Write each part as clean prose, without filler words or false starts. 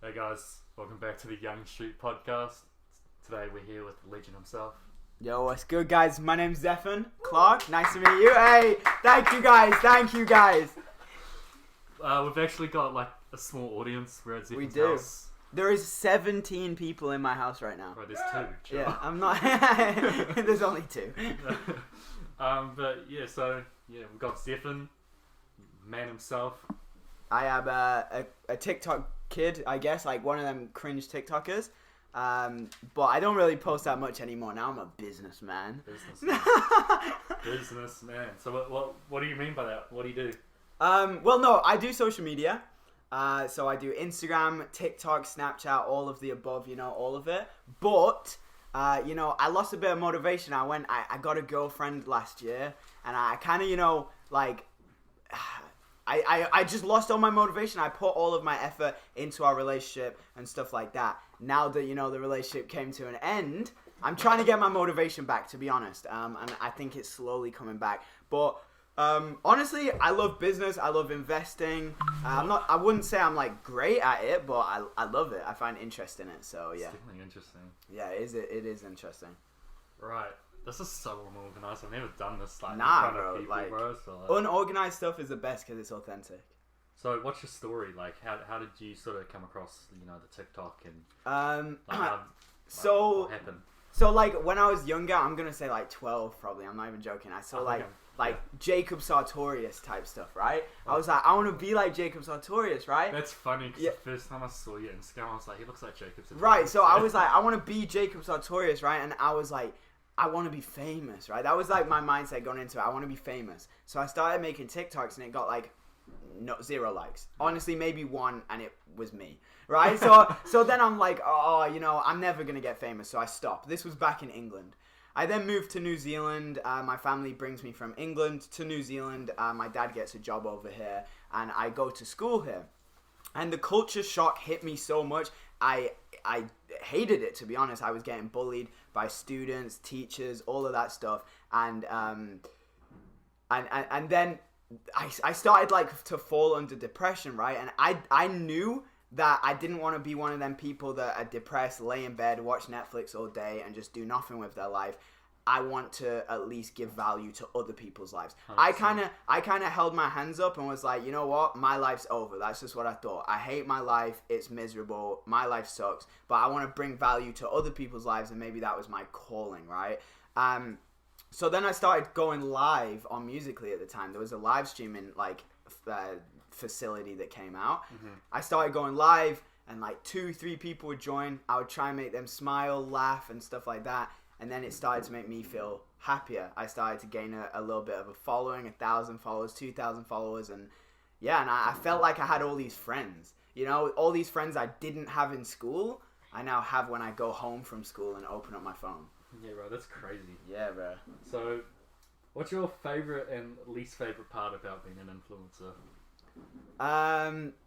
Hey guys, welcome back to the Young Street podcast. Today we're here with the legend himself. Yo, what's good, guys? My name's Zephan. Clark, nice to meet you. Hey, thank you guys. We've actually got like a small audience. We're at Zephan's We do. house. There is 17 people in my house right now. Right, there's two. Chill. Yeah, I'm not. There's only two. But yeah, we've got Zephan, man himself. I am a TikTok kid, I guess, like one of them cringe TikTokers. But I don't really post that much anymore. Now I'm a businessman. Businessman. So what do you mean by that? What do you do? Well, no, I do social media. So I do Instagram, TikTok, Snapchat, all of the above, all of it. But, I lost a bit of motivation. I got a girlfriend last year, and I kind of, I just lost all my motivation. I put all of my effort into our relationship and stuff like that. Now that, the relationship came to an end, I'm trying to get my motivation back, to be honest. And I think it's slowly coming back. But honestly, I love business. I love investing. I wouldn't say I'm like great at it, but I love it. I find interest in it. So yeah. It's definitely interesting. Yeah, it is interesting. Right. This is so unorganized. I've never done this in Nah, front bro. of people, bro. So, Unorganized stuff is the best because it's authentic. So what's your story? Like, how did you sort of come across, the TikTok and what happened? So like when I was younger, I'm gonna say like 12 probably. I'm not even joking. I saw Jacob Sartorius type stuff, right? I was like, I want to be like Jacob Sartorius, right? That's funny because the first time I saw you on Instagram, I was like, he looks like Jacob Sartorius. Right. So I was like, I want to be Jacob Sartorius, right? And I was like, I want to be famous, right? That was like my mindset going into it. I want to be famous. So I started making TikToks and it got like 0 likes. Honestly, maybe 1, and it was me, right? So then I'm like, I'm never gonna get famous. So I stopped. This was back in England. I then moved to New Zealand. My family brings me from England to New Zealand. My dad gets a job over here, and I go to school here. And the culture shock hit me so much. I hated it, to be honest. I was getting bullied by students, teachers, all of that stuff, and then I started like to fall under depression, right? And I knew that I didn't want to be one of them people that are depressed, lay in bed, watch Netflix all day, and just do nothing with their life. I want to at least give value to other people's lives. 100%. I kind of held my hands up and was like, you know what? My life's over. That's just what I thought. I hate my life. It's miserable. My life sucks. But I want to bring value to other people's lives, and maybe that was my calling, right? So then I started going live on Musical.ly at the time. There was a live streaming facility that came out. Mm-hmm. I started going live, and like 2-3 people would join. I would try and make them smile, laugh, and stuff like that. And then it started to make me feel happier. I started to gain a little bit of a following, 1,000 followers, 2,000 followers. And yeah, and I felt like I had all these friends. All these friends I didn't have in school, I now have when I go home from school and open up my phone. Yeah, bro, that's crazy. Yeah, bro. So, what's your favorite and least favorite part about being an influencer?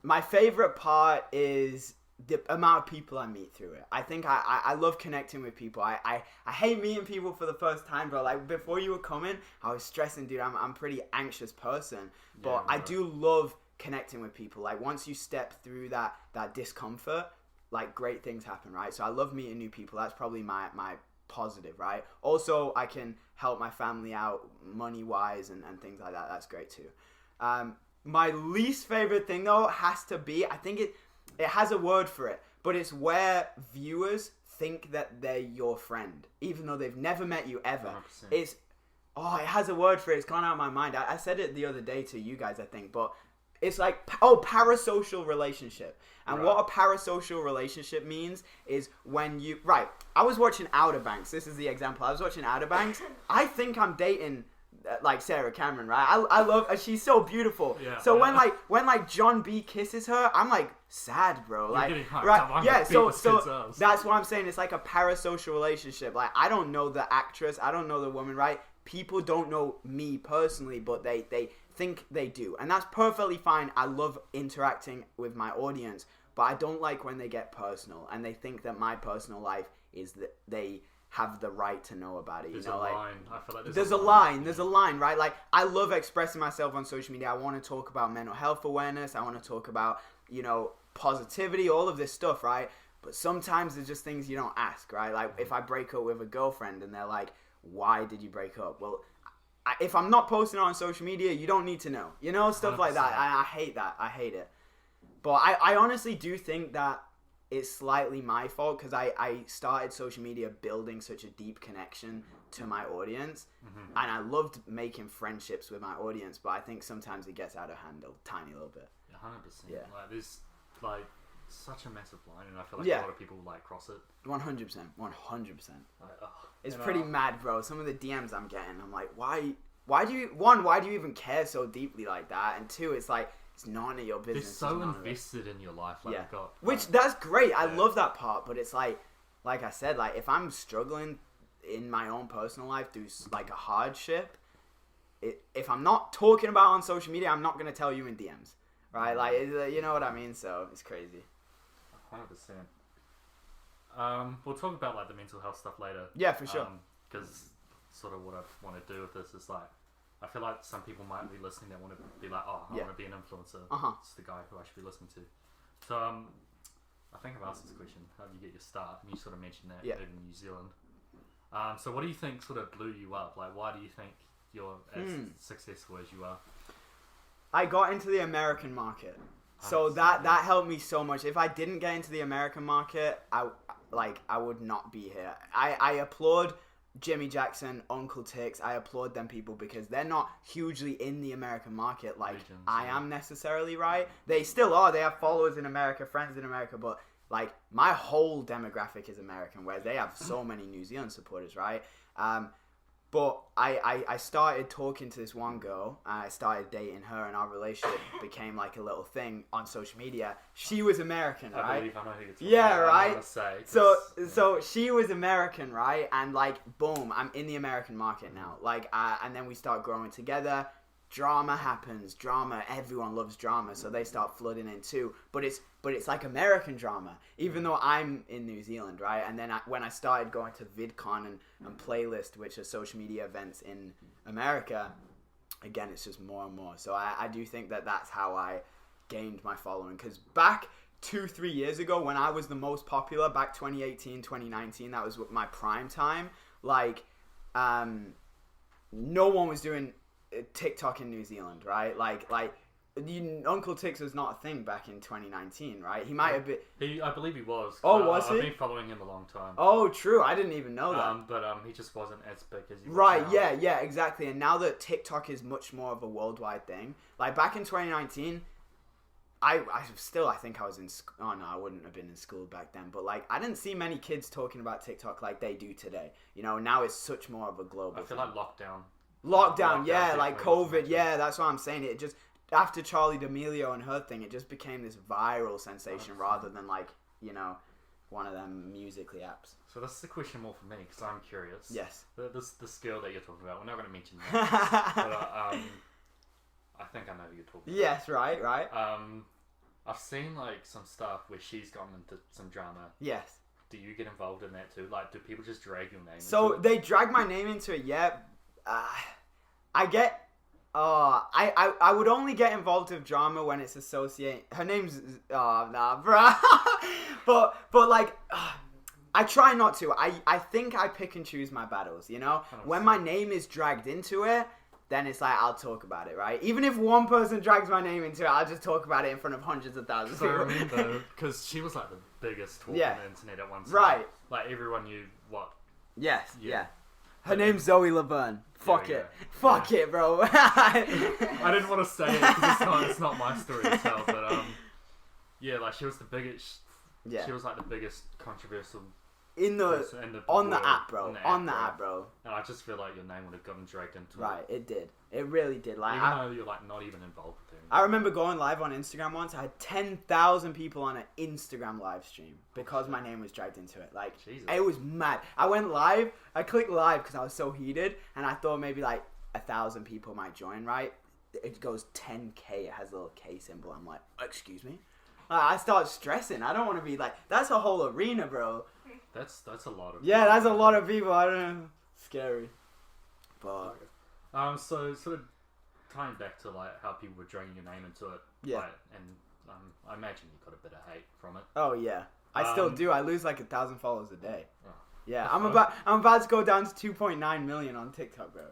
My favorite part is the amount of people I meet through it. I think I love connecting with people. I hate meeting people for the first time, bro. Like before you were coming, I was stressing, dude. I'm a pretty anxious person, but I do love connecting with people. Like once you step through that discomfort, like great things happen, right? So I love meeting new people. That's probably my positive, right? Also, I can help my family out money wise and things like that. That's great too. My least favorite thing though has to be, I think it has a word for it, but it's where viewers think that they're your friend, even though they've never met you ever. 100%. It has a word for it. It's gone out of my mind. I said it the other day to you guys, I think, but it's like, parasocial relationship. And right. What a parasocial relationship means is when you... Right, I was watching Outer Banks. This is the example. I was watching Outer Banks. I think I'm dating... like Sarah Cameron, right? I love her. She's so beautiful. Yeah, so when John B kisses her, I'm like sad, bro. Like, right? Yeah. So that's what I'm saying. It's like a parasocial relationship. Like I don't know the actress, I don't know the woman, right? People don't know me personally, but they think they do, and that's perfectly fine. I love interacting with my audience, but I don't like when they get personal and they think that my personal life is that they have the right to know about it. There's a line. I feel like there's a line. There's a line, right? Like I love expressing myself on social media. I want to talk about mental health awareness. I want to talk about, positivity, all of this stuff, right? But sometimes there's just things you don't ask, right? Like if I break up with a girlfriend and they're like, why did you break up? Well, if I'm not posting it on social media, you don't need to know. You know, stuff 100%. Like that. I hate that. I hate it. But I honestly do think that it's slightly my fault because I started social media building such a deep connection to my audience. Mm-hmm. And I loved making friendships with my audience, but I think sometimes it gets out of hand a tiny little bit. 100%. Yeah. Like, there's, like, such a massive line, and I feel like a lot of people, like, cross it. 100%. 100%. Like, it's pretty mad, bro. Some of the DMs I'm getting, I'm like, why do you even care so deeply like that? And two, it's like, it's none of your business. They're so invested in your life. Like, which, that's great. I love that part, but it's like I said, like, if I'm struggling in my own personal life through, like, a hardship, if I'm not talking about it on social media, I'm not going to tell you in DMs, right? Like, you know what I mean? So, it's crazy. 100%. We'll talk about, like, the mental health stuff later. Yeah, for sure. Because sort of what I want to do with this is, like, I feel like some people might be listening that want to be like, oh, I want to be an influencer. It's the guy who I should be listening to. So, I think I've asked this question. How did you get your start? And you sort of mentioned that in New Zealand. So what do you think sort of blew you up? Like, why do you think you're as successful as you are? I got into the American market. So that helped me so much. If I didn't get into the American market, I would not be here. I applaud Jimmy Jackson, Uncle Tix. I applaud them people because they're not hugely in the American market like I am necessarily, right? They still are. They have followers in America, friends in America, but like my whole demographic is American, whereas they have so many New Zealand supporters, right? But I started talking to this one girl. I started dating her, and our relationship became like a little thing on social media. She was American, right? I believe I know who you're talking about. Right. Say, so she was American, right? And like, boom, I'm in the American market now. Like, and then we start growing together. Drama happens. Drama. Everyone loves drama, so they start flooding in too. But it's like American drama, even though I'm in New Zealand, right? And then when I started going to VidCon and Playlist, which are social media events in America, again, it's just more and more. So I do think that that's how I gained my following. Because back 2-3 years ago, when I was the most popular, back 2018, 2019, that was my prime time. Like, no one was doing TikTok in New Zealand, right? Like Uncle Tix was not a thing back in 2019, right? He might have been. I believe he was. Oh, was he? I've been following him a long time. Oh, true. I didn't even know that. But he just wasn't as big as he was. Right? Now. Yeah, exactly. And now that TikTok is much more of a worldwide thing, like back in 2019, I think I was in. Oh no, I wouldn't have been in school back then. But like, I didn't see many kids talking about TikTok like they do today. You know, now it's such more of a global. I feel thing. like lockdown, yeah, like COVID, yeah, that's what I'm saying. It just, after Charlie D'Amelio and her thing, it just became this viral sensation rather than like, you know, one of them Musical.ly apps. So this is a question more for me because I'm curious. Yes. The skill that you're talking about, we're not going to mention that. But I think I know who you're talking about. Yes, right. I've seen like some stuff where she's gotten into some drama. Yes. Do you get involved in that too? Like, do people just drag your name into it? They drag my name into it, yeah. I get... I would only get involved with drama when it's associated... Her name's... Oh, nah, bruh. but like... I try not to. I think I pick and choose my battles, you know? When my name is dragged into it, then it's like, I'll talk about it, right? Even if one person drags my name into it, I'll just talk about it in front of hundreds of thousands of people. I remember, because she was like the biggest talk on the internet at one time. Right. Like, everyone knew what... Yes, yeah. Her name's Zoe Laverne. Fuck it. Fuck it, bro. I didn't want to say it because it's not my story to tell, but yeah, like she was the biggest. Yeah. She was like the biggest controversial on the app, bro. On the app, bro. And I just feel like your name would have gotten dragged into it. Right, it did. It really did. Like, even though you're like not even involved with it. I remember going live on Instagram once. I had 10,000 people on an Instagram live stream because my name was dragged into it. Like, Jesus. It was mad. I went live. I clicked live because I was so heated, and I thought maybe like 1,000 people might join. Right? It goes 10K. It has a little K symbol. I'm like, excuse me. I start stressing. I don't want to be like. That's a whole arena, bro. That's a lot of. Yeah, that's a lot of people. I don't know. Scary. But. So sort of tying back to like how people were dragging your name into it. Yeah. Like, and I imagine you got a bit of hate from it. Oh yeah, I still do. I lose like 1,000 followers a day. Oh. Yeah, I'm about to go down to 2.9 million on TikTok, bro.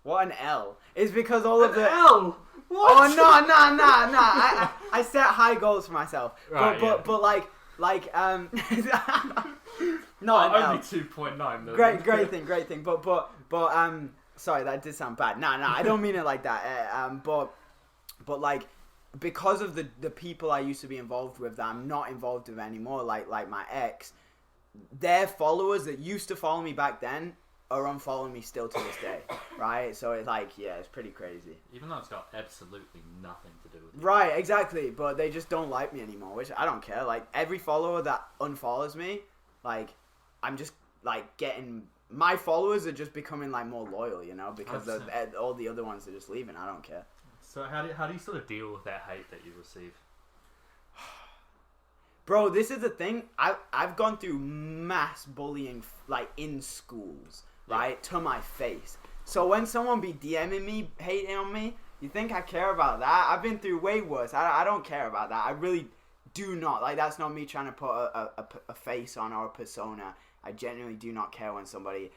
What an L! It's because all of the L. What? Oh no! I set high goals for myself, right, but like no, only 2.9 million. Great thing. But sorry, that did sound bad. Nah, I don't mean it like that. But like, because of the people I used to be involved with that I'm not involved with anymore, like my ex, their followers that used to follow me back then are unfollowing me still to this day, right? So it's like, yeah, it's pretty crazy. Even though it's got absolutely nothing to do with you. Right, exactly. But they just don't like me anymore, which I don't care. Like, every follower that unfollows me, like, I'm just, like, getting... My followers are just becoming, like, more loyal, you know? Because all the other ones are just leaving. I don't care. So how do you sort of deal with that hate that you receive? Bro, this is the thing. I've gone through mass bullying, like, in schools, right? To my face. So when someone be DMing me, hating on me, you think I care about that? I've been through way worse. I don't care about that. I really do not. Like, that's not me trying to put a face on or a persona. I genuinely do not care when somebody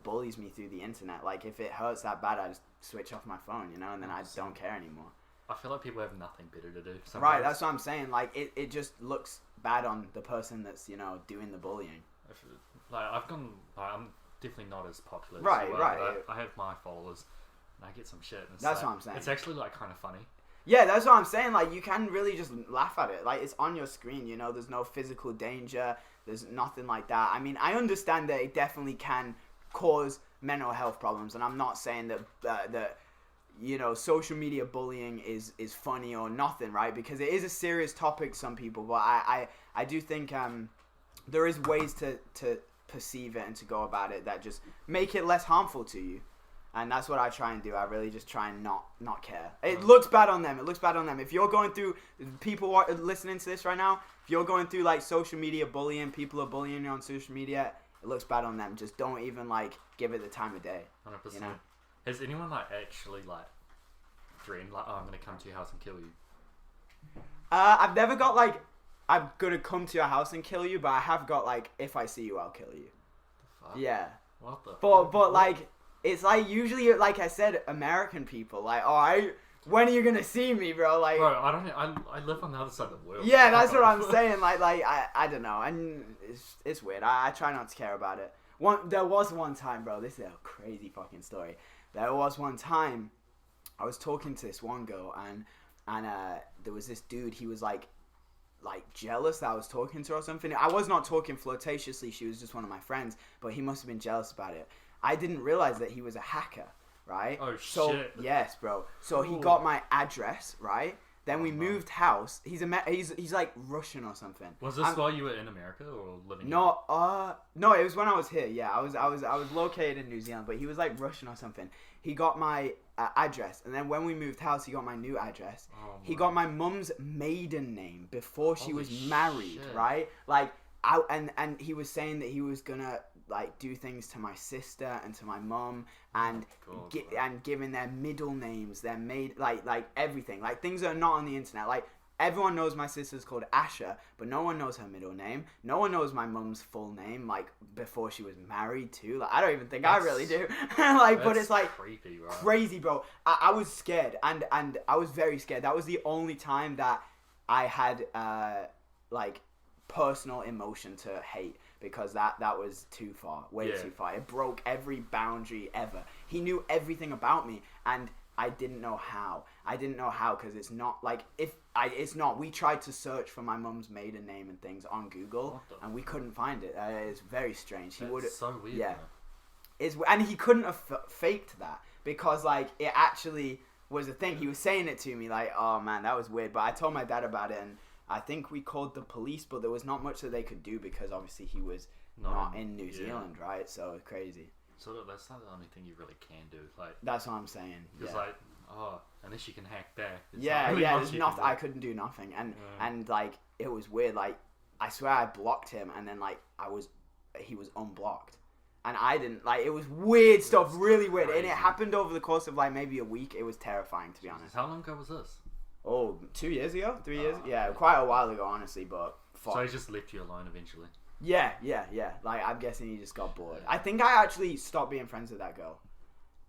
bullies me through the internet. Like, if it hurts that bad, I just switch off my phone, you know, and then I don't care anymore. I feel like people have nothing better to do sometimes. Right, that's what I'm saying. Like, it just looks bad on the person that's, you know, doing the bullying. I'm definitely not as popular as right, you are, right. I have my followers, and I get some shit. And that's what I'm saying. It's actually, like, kind of funny. Yeah, that's what I'm saying. Like, you can really just laugh at it. Like, it's on your screen, you know. There's no physical danger. There's nothing like that. I mean, I understand that it definitely can cause mental health problems, and I'm not saying that you know, social media bullying is funny or nothing, right? Because it is a serious topic to some people, but I do think there is ways to perceive it and to go about it that just make it less harmful to you. And that's what I try and do. I really just try and not care. It looks bad on them. If you're going through, people are listening to this right now, if you're going through, like, social media bullying, people are bullying you on social media, it looks bad on them. Just don't even, like, give it the time of day. 100%. You know? Has anyone, like, actually, like, threatened, like, oh, I'm going to come to your house and kill you? I've never got, like, I'm going to come to your house and kill you, but I have got, like, if I see you, I'll kill you. The fuck? Yeah. What the fuck? But like, it's like, usually, like I said, American people, like, oh, when are you going to see me, bro? Like, bro, I live on the other side of the world. Yeah, that's what I'm saying. Like, I don't know. And it's weird. I try not to care about it. There was one time, bro, this is a crazy fucking story. There was one time, I was talking to this one girl, and there was this dude, he was like jealous that I was talking to her or something. I was not talking flirtatiously, she was just one of my friends, but he must have been jealous about it. I didn't realize that he was a hacker, right? Oh, so, shit. Yes, bro. So he got my address, right? Then we moved house. He's like Russian or something. Was this while you were in America or living? No, no, it was when I was here. Yeah, I was located in New Zealand, but he was like Russian or something. He got my address, and then when we moved house, he got my new address. Oh, he got my mum's maiden name before she was married, shit. right? Like, and he was saying that he was gonna, like, do things to my sister and to my mum, and and giving their middle names, their like everything, like things that are not on the internet. Like, everyone knows my sister's called Asha, but no one knows her middle name. No one knows my mum's full name, like, before she was married too. Like, I don't even think I really do. Like, but it's like creepy, bro. Crazy, bro. I was scared, and I was very scared. That was the only time that I had like personal emotion to hate, because that was too far, way too far. It broke every boundary ever. He knew everything about me, and I didn't know how. Because it's not like, it's not. We tried to search for my mum's maiden name and things on Google, and we couldn't find it. It's very strange. He would. So weird. Yeah, and he couldn't have faked that, because, like, it actually was a thing. He was saying it to me, like, oh man, that was weird. But I told my dad about it, and I think we called the police, but there was not much that they could do, because obviously he was not in New Zealand, right? So it's crazy. So that's not the only thing you really can do. Like, that's what I'm saying. It's like, unless you can hack back. There's nothing. I couldn't do nothing, and like, it was weird. Like, I swear I blocked him, and then, like, he was unblocked, and I didn't. Like, it was weird stuff, really weird, and it happened over the course of, like, maybe a week. It was terrifying, to be honest. How long ago was this? Oh, 2 years ago? 3 years? Yeah, quite a while ago, honestly, but fuck. So he just left you alone eventually? Yeah. Like, I'm guessing he just got bored. I think I actually stopped being friends with that girl.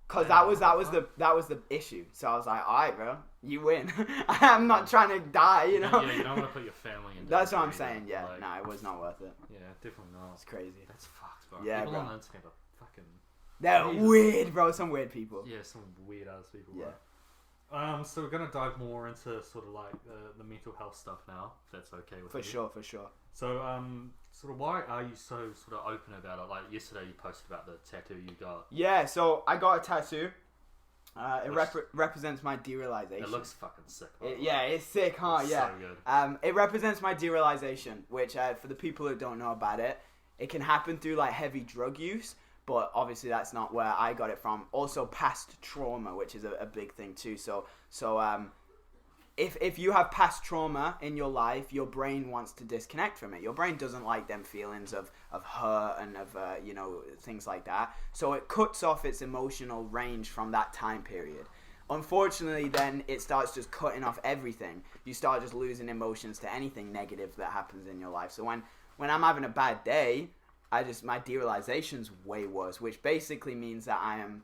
Cause that was the issue. So I was like, alright, bro, you win. I'm not trying to die, you know. Yeah, you don't want to put your family in. That's what I'm saying. Yeah, like, no, it was not worth it. Yeah, definitely not. It's crazy. That's fucked, bro. Yeah, people bro. on the internet are fucking. They're weird, bro. Some weird people. Yeah, some weird ass people. Yeah. Bro. So we're gonna dive more into sort of like the mental health stuff now, if that's okay with you. For sure. So sort of why are you so sort of open about it? Like yesterday you posted about the tattoo you got. Yeah, so I got a tattoo. It represents my derealization. It looks fucking sick. Yeah, it's sick, huh? It's yeah. So good. It represents my derealization, which for the people who don't know about it, it can happen through like heavy drug use, but obviously that's not where I got it from. Also, past trauma, which is a big thing too. So if you have past trauma in your life, your brain wants to disconnect from it. Your brain doesn't like them feelings of hurt and of things like that. So it cuts off its emotional range from that time period. Unfortunately, then it starts just cutting off everything. You start just losing emotions to anything negative that happens in your life. So when I'm having a bad day, my derealization's way worse, which basically means that I am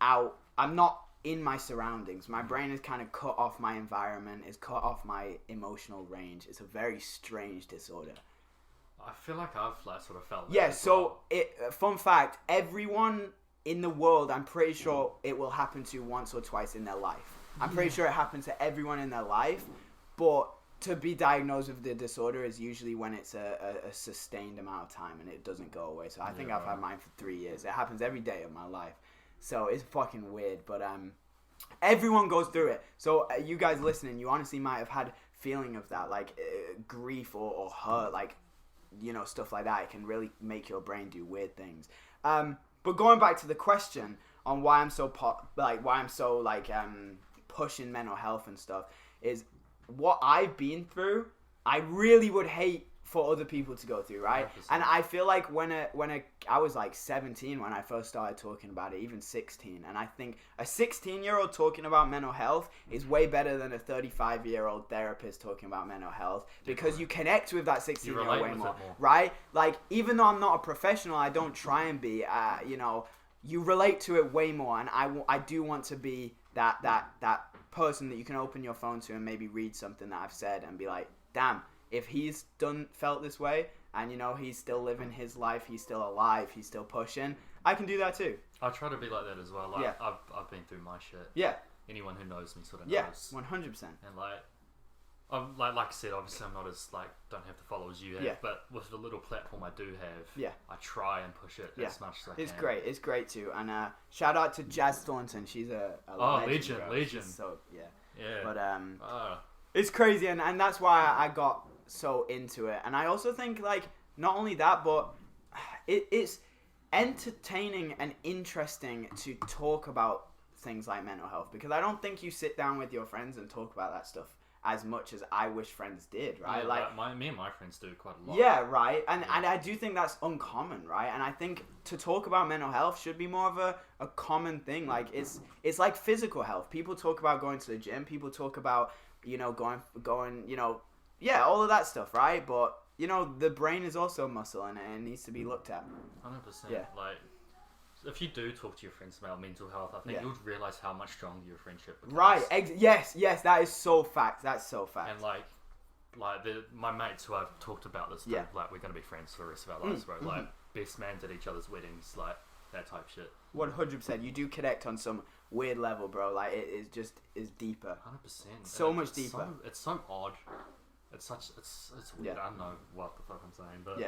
out. I'm not in my surroundings. My brain is kind of cut off my environment, is cut off my emotional range. It's a very strange disorder. I feel like I've like sort of felt that. Yeah, so fun fact, everyone in the world, I'm pretty sure it will happen to once or twice in their life. I'm pretty sure it happens to everyone in their life, but to be diagnosed with the disorder is usually when it's a sustained amount of time and it doesn't go away. So I think I've had mine for 3 years. It happens every day of my life. So it's fucking weird, but everyone goes through it. So you guys listening, you honestly might have had feeling of that, like grief or hurt, like, you know, stuff like that. It can really make your brain do weird things. But going back to the question on why I'm so pushing mental health and stuff is what I've been through. I really would hate for other people to go through, right? 100%. And I feel like when I was like 17 when I first started talking about it, even 16, and I think a 16-year-old talking about mental health is way better than a 35-year-old therapist talking about mental health, because you connect with that 16-year-old way more, right? Like, even though I'm not a professional, I don't try and be, you relate to it way more, and I do want to be that person that you can open your phone to and maybe read something that I've said and be like, damn, if he's felt this way, and he's still living his life, he's still alive, he's still pushing, I can do that too. I try to be like that as well. Like, yeah. I've been through my shit. Yeah. Anyone who knows me sort of knows. Yeah, 100%. And like I said, obviously I'm not as don't have the followers you have, but with the little platform I do have, I try and push it as much as I can. It's great too. And shout out to Jazz Thornton. She's a legend. So yeah. But it's crazy, and that's why I got so into it. And I also think, like, not only that, but it's entertaining and interesting to talk about things like mental health, because I don't think you sit down with your friends and talk about that stuff as much as I wish friends did, right? Yeah, me and my friends do quite a lot. Yeah, right. And I do think that's uncommon, right? And I think to talk about mental health should be more of a common thing. Like, it's like physical health. People talk about going to the gym. People talk about, going, all of that stuff, right? But, the brain is also muscle, and it needs to be looked at. 100%. Yeah. Like, if you do talk to your friends about mental health, I think you'll realize how much stronger your friendship becomes. Right. Yes, that is so fact. That's so fact. And my mates who I've talked about this, we're gonna be friends for the rest of our lives, bro. Mm-hmm. Like, best mans at each other's weddings, like that type shit. 100%. You do connect on some weird level, bro. Like, it is deeper. 100%. So much deeper. It's so odd. It's weird. I don't know what the fuck I'm saying, but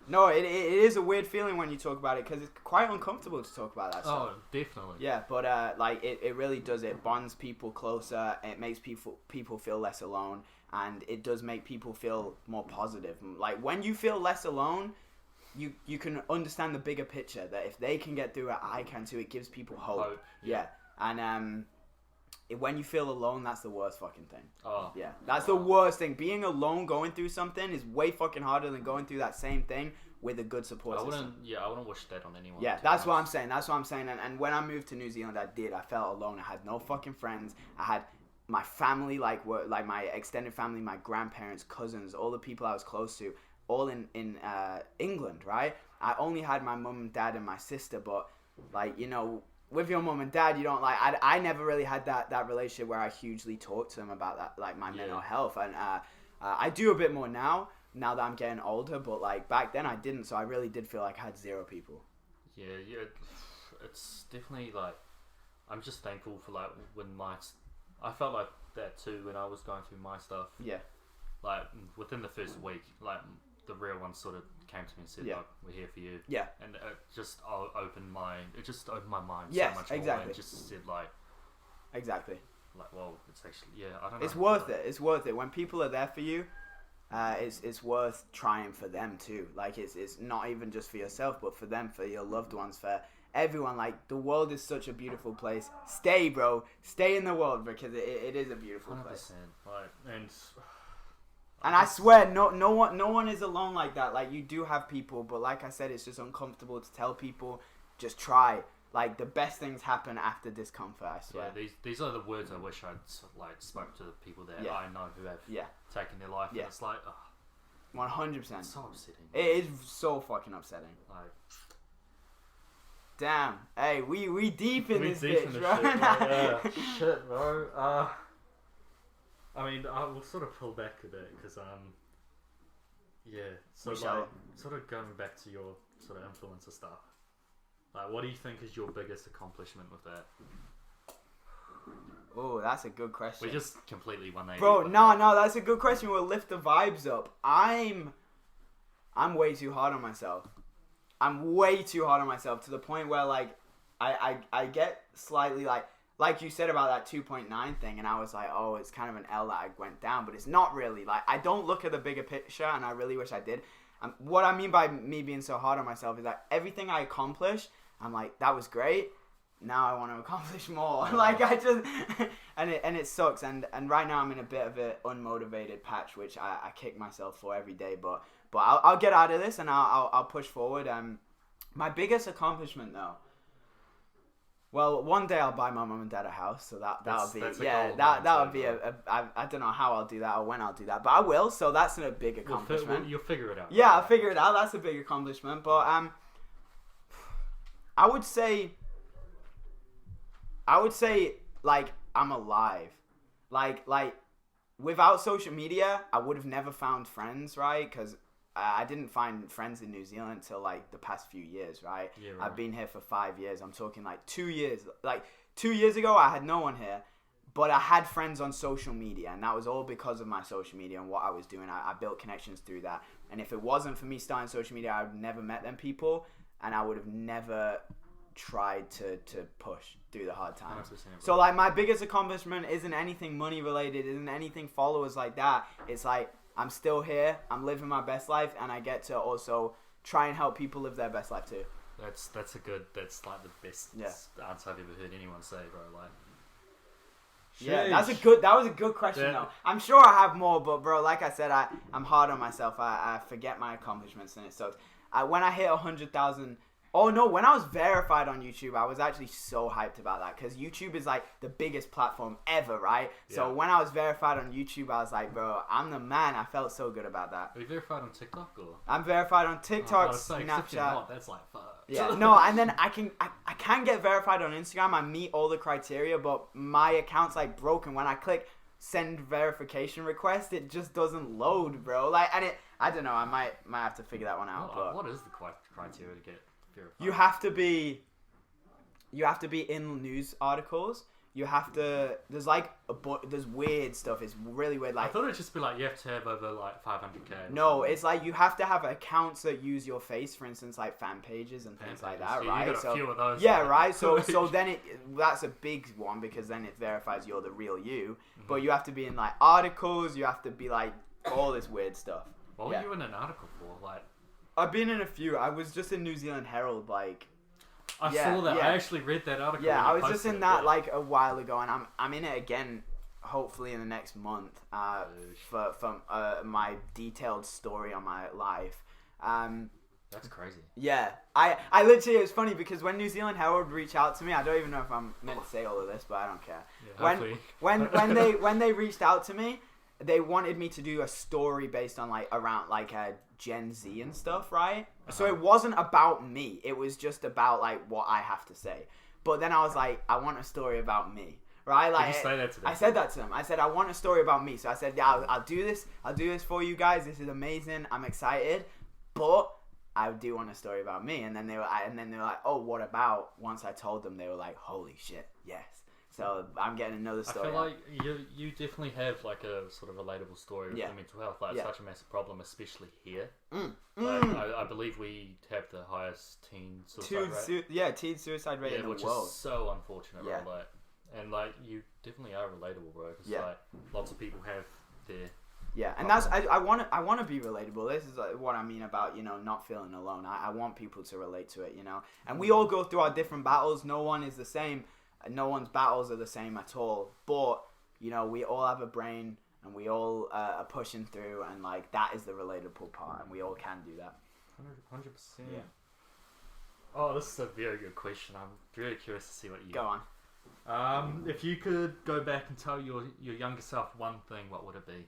no, it is a weird feeling when you talk about it, because it's quite uncomfortable to talk about that stuff. Oh, definitely. Yeah, but it really does. It bonds people closer. It makes people feel less alone, and it does make people feel more positive. Like, when you feel less alone, you can understand the bigger picture, that if they can get through it, I can too. It gives people hope. Yeah. And when you feel alone, that's the worst fucking thing. Oh. Yeah. That's the worst thing. Being alone going through something is way fucking harder than going through that same thing with a good support system. I wouldn't wish that on anyone. Yeah, that's what I'm saying. And when I moved to New Zealand, I felt alone. I had no fucking friends. I had my family, like my extended family, my grandparents, cousins, all the people I was close to, all in England, right? I only had my mum and dad and my sister, but like, you know, with your mum and dad, you don't like. I never really had that relationship where I hugely talked to them about that, like my mental health, and I do a bit more now that I'm getting older, but like back then I didn't, so I really did feel like I had zero people. Yeah, it's definitely like, I'm just thankful for like when I felt like that too when I was going through my stuff. Yeah. Like within the first week, like the real ones sort of came to me and said, like, we're here for you. Yeah. And it just opened my mind yes, so much more. exactly. And just said like, exactly. Like, well, it's actually, I don't know. It's worth it. It's worth it when people are there for you. It's worth trying for them too. Like it's not even just for yourself, but for them, for your loved ones, for everyone. Like the world is such a beautiful place. Stay, bro. Stay in the world because it is a beautiful 100%. place. Like, and I swear, no one is alone like that. Like you do have people, but like I said, it's just uncomfortable to tell people. Just try. Like the best things happen after discomfort. I swear. Yeah, these are the words I wish I'd like spoke to the people that I know who have taken their life. Yeah. And it's like, 100%. It's so upsetting. It is so fucking upsetting. Like, damn. Hey, we deep in this bitch, bro. Shit, yeah. Shit, bro. I mean, I will sort of pull back a bit because so like sort of going back to your sort of influencer stuff. Like, what do you think is your biggest accomplishment with that? Oh, that's a good question. We just completely 180. Bro, no, that's a good question. We'll lift the vibes up. I'm way too hard on myself. I'm way too hard on myself to the point where, like, I get slightly, like you said about that 2.9 thing, and I was like, oh, it's kind of an L that I went down, but it's not really. Like, I don't look at the bigger picture, and I really wish I did. What I mean by me being so hard on myself is that everything I accomplish, I'm like, that was great. Now I want to accomplish more. Like I just, and it sucks. And right now I'm in a bit of an unmotivated patch, which I kick myself for every day. But I'll get out of this and I'll push forward. My biggest accomplishment though. Well, one day I'll buy my mum and dad a house, so that'll be that'll be I don't know how I'll do that or when I'll do that, but I will. So that's a big accomplishment. You'll figure it out. Yeah, I'll figure it out. That's a big accomplishment. But I would say like I'm alive. Like without social media, I would have never found friends, right? Because I didn't find friends in New Zealand until like the past few years, right? Yeah, right? I've been here for 5 years. I'm talking like 2 years. Like 2 years ago, I had no one here, but I had friends on social media, and that was all because of my social media and what I was doing. I built connections through that. And if it wasn't for me starting social media, I would have never met them people, and I would have never tried to push through the hard times. So like my biggest accomplishment isn't anything money related, isn't anything followers like that. It's like I'm still here, I'm living my best life, and I get to also try and help people live their best life too. That's like the best answer I've ever heard anyone say, bro. Like, yeah, that was a good question though. I'm sure I have more, but bro, like I said, I'm hard on myself. I forget my accomplishments and it sucks. When I hit 100,000. Oh no, when I was verified on YouTube, I was actually so hyped about that because YouTube is like the biggest platform ever, right? Yeah. So when I was verified on YouTube, I was like, bro, I'm the man. I felt so good about that. Are you verified on TikTok or? I'm verified on TikTok, Snapchat. That's like fuck. Yeah, no, and then I can get verified on Instagram. I meet all the criteria, but my account's like broken. When I click send verification request, it just doesn't load, bro. Like, and I don't know. I might have to figure that one out. What is the criteria to get? You have to be in news articles. There's weird stuff. It's really weird. Like, I thought it'd just be like you have to have over like 500k. No, it's like you have to have accounts that use your face, for instance, like fan pages and things like that, right? You got a few of those. Yeah, right. So then that's a big one because then it verifies you're the real you. Mm-hmm. But you have to be in like articles. You have to be like all this weird stuff. What were you in an article for? Like. I've been in a few. I was just in New Zealand Herald, like. I saw that. I actually read that article. Yeah, I was just in that like a while ago, and I'm in it again, hopefully in the next month, for my detailed story on my life. That's crazy. Yeah, I literally, it was funny because when New Zealand Herald reached out to me, I don't even know if I'm meant to say all of this, but I don't care. Yeah, when they reached out to me, they wanted me to do a story based on around Gen Z and stuff, right? So it wasn't about me. It was just about what I have to say. But then I was like, I want a story about me. Right? Did you say that to them? I said that to them. I said, I want a story about me. So I said, yeah, I'll do this. I'll do this for you guys. This is amazing. I'm excited. But I do want a story about me. And then they were like, oh, what about? Once I told them, they were like, holy shit, yes. So I'm getting another story. I feel like you definitely have a sort of relatable story with mental health. It's such a massive problem, especially here. I believe we have the highest teen suicide rate. Teen suicide rate in the world. Which is so unfortunate, bro. And you definitely are relatable, bro. Because lots of people have their... Yeah, and that's I want to be relatable. This is what I mean about not feeling alone. I want people to relate to it, And we all go through our different battles. No one is the same. No one's battles are the same at all. But we all have a brain, and we all are pushing through, and that is the relatable part, and we all can do that. 100%. Yeah. Oh, this is a very good question. I'm really curious to see what you go on. If you could go back and tell your younger self one thing, what would it be?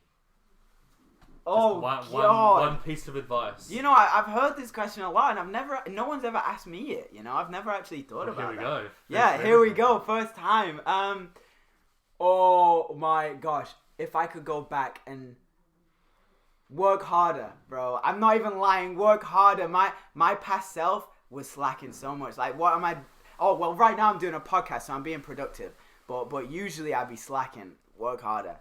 One piece of advice. I've heard this question a lot, and no one's ever asked me it. I've never actually thought about it. Here we go. Here we go. First time. Oh my gosh. If I could go back and work harder, bro. I'm not even lying. Work harder. My past self was slacking so much. What am I... Oh, well, right now I'm doing a podcast, so I'm being productive. But usually I'd be slacking. Work harder.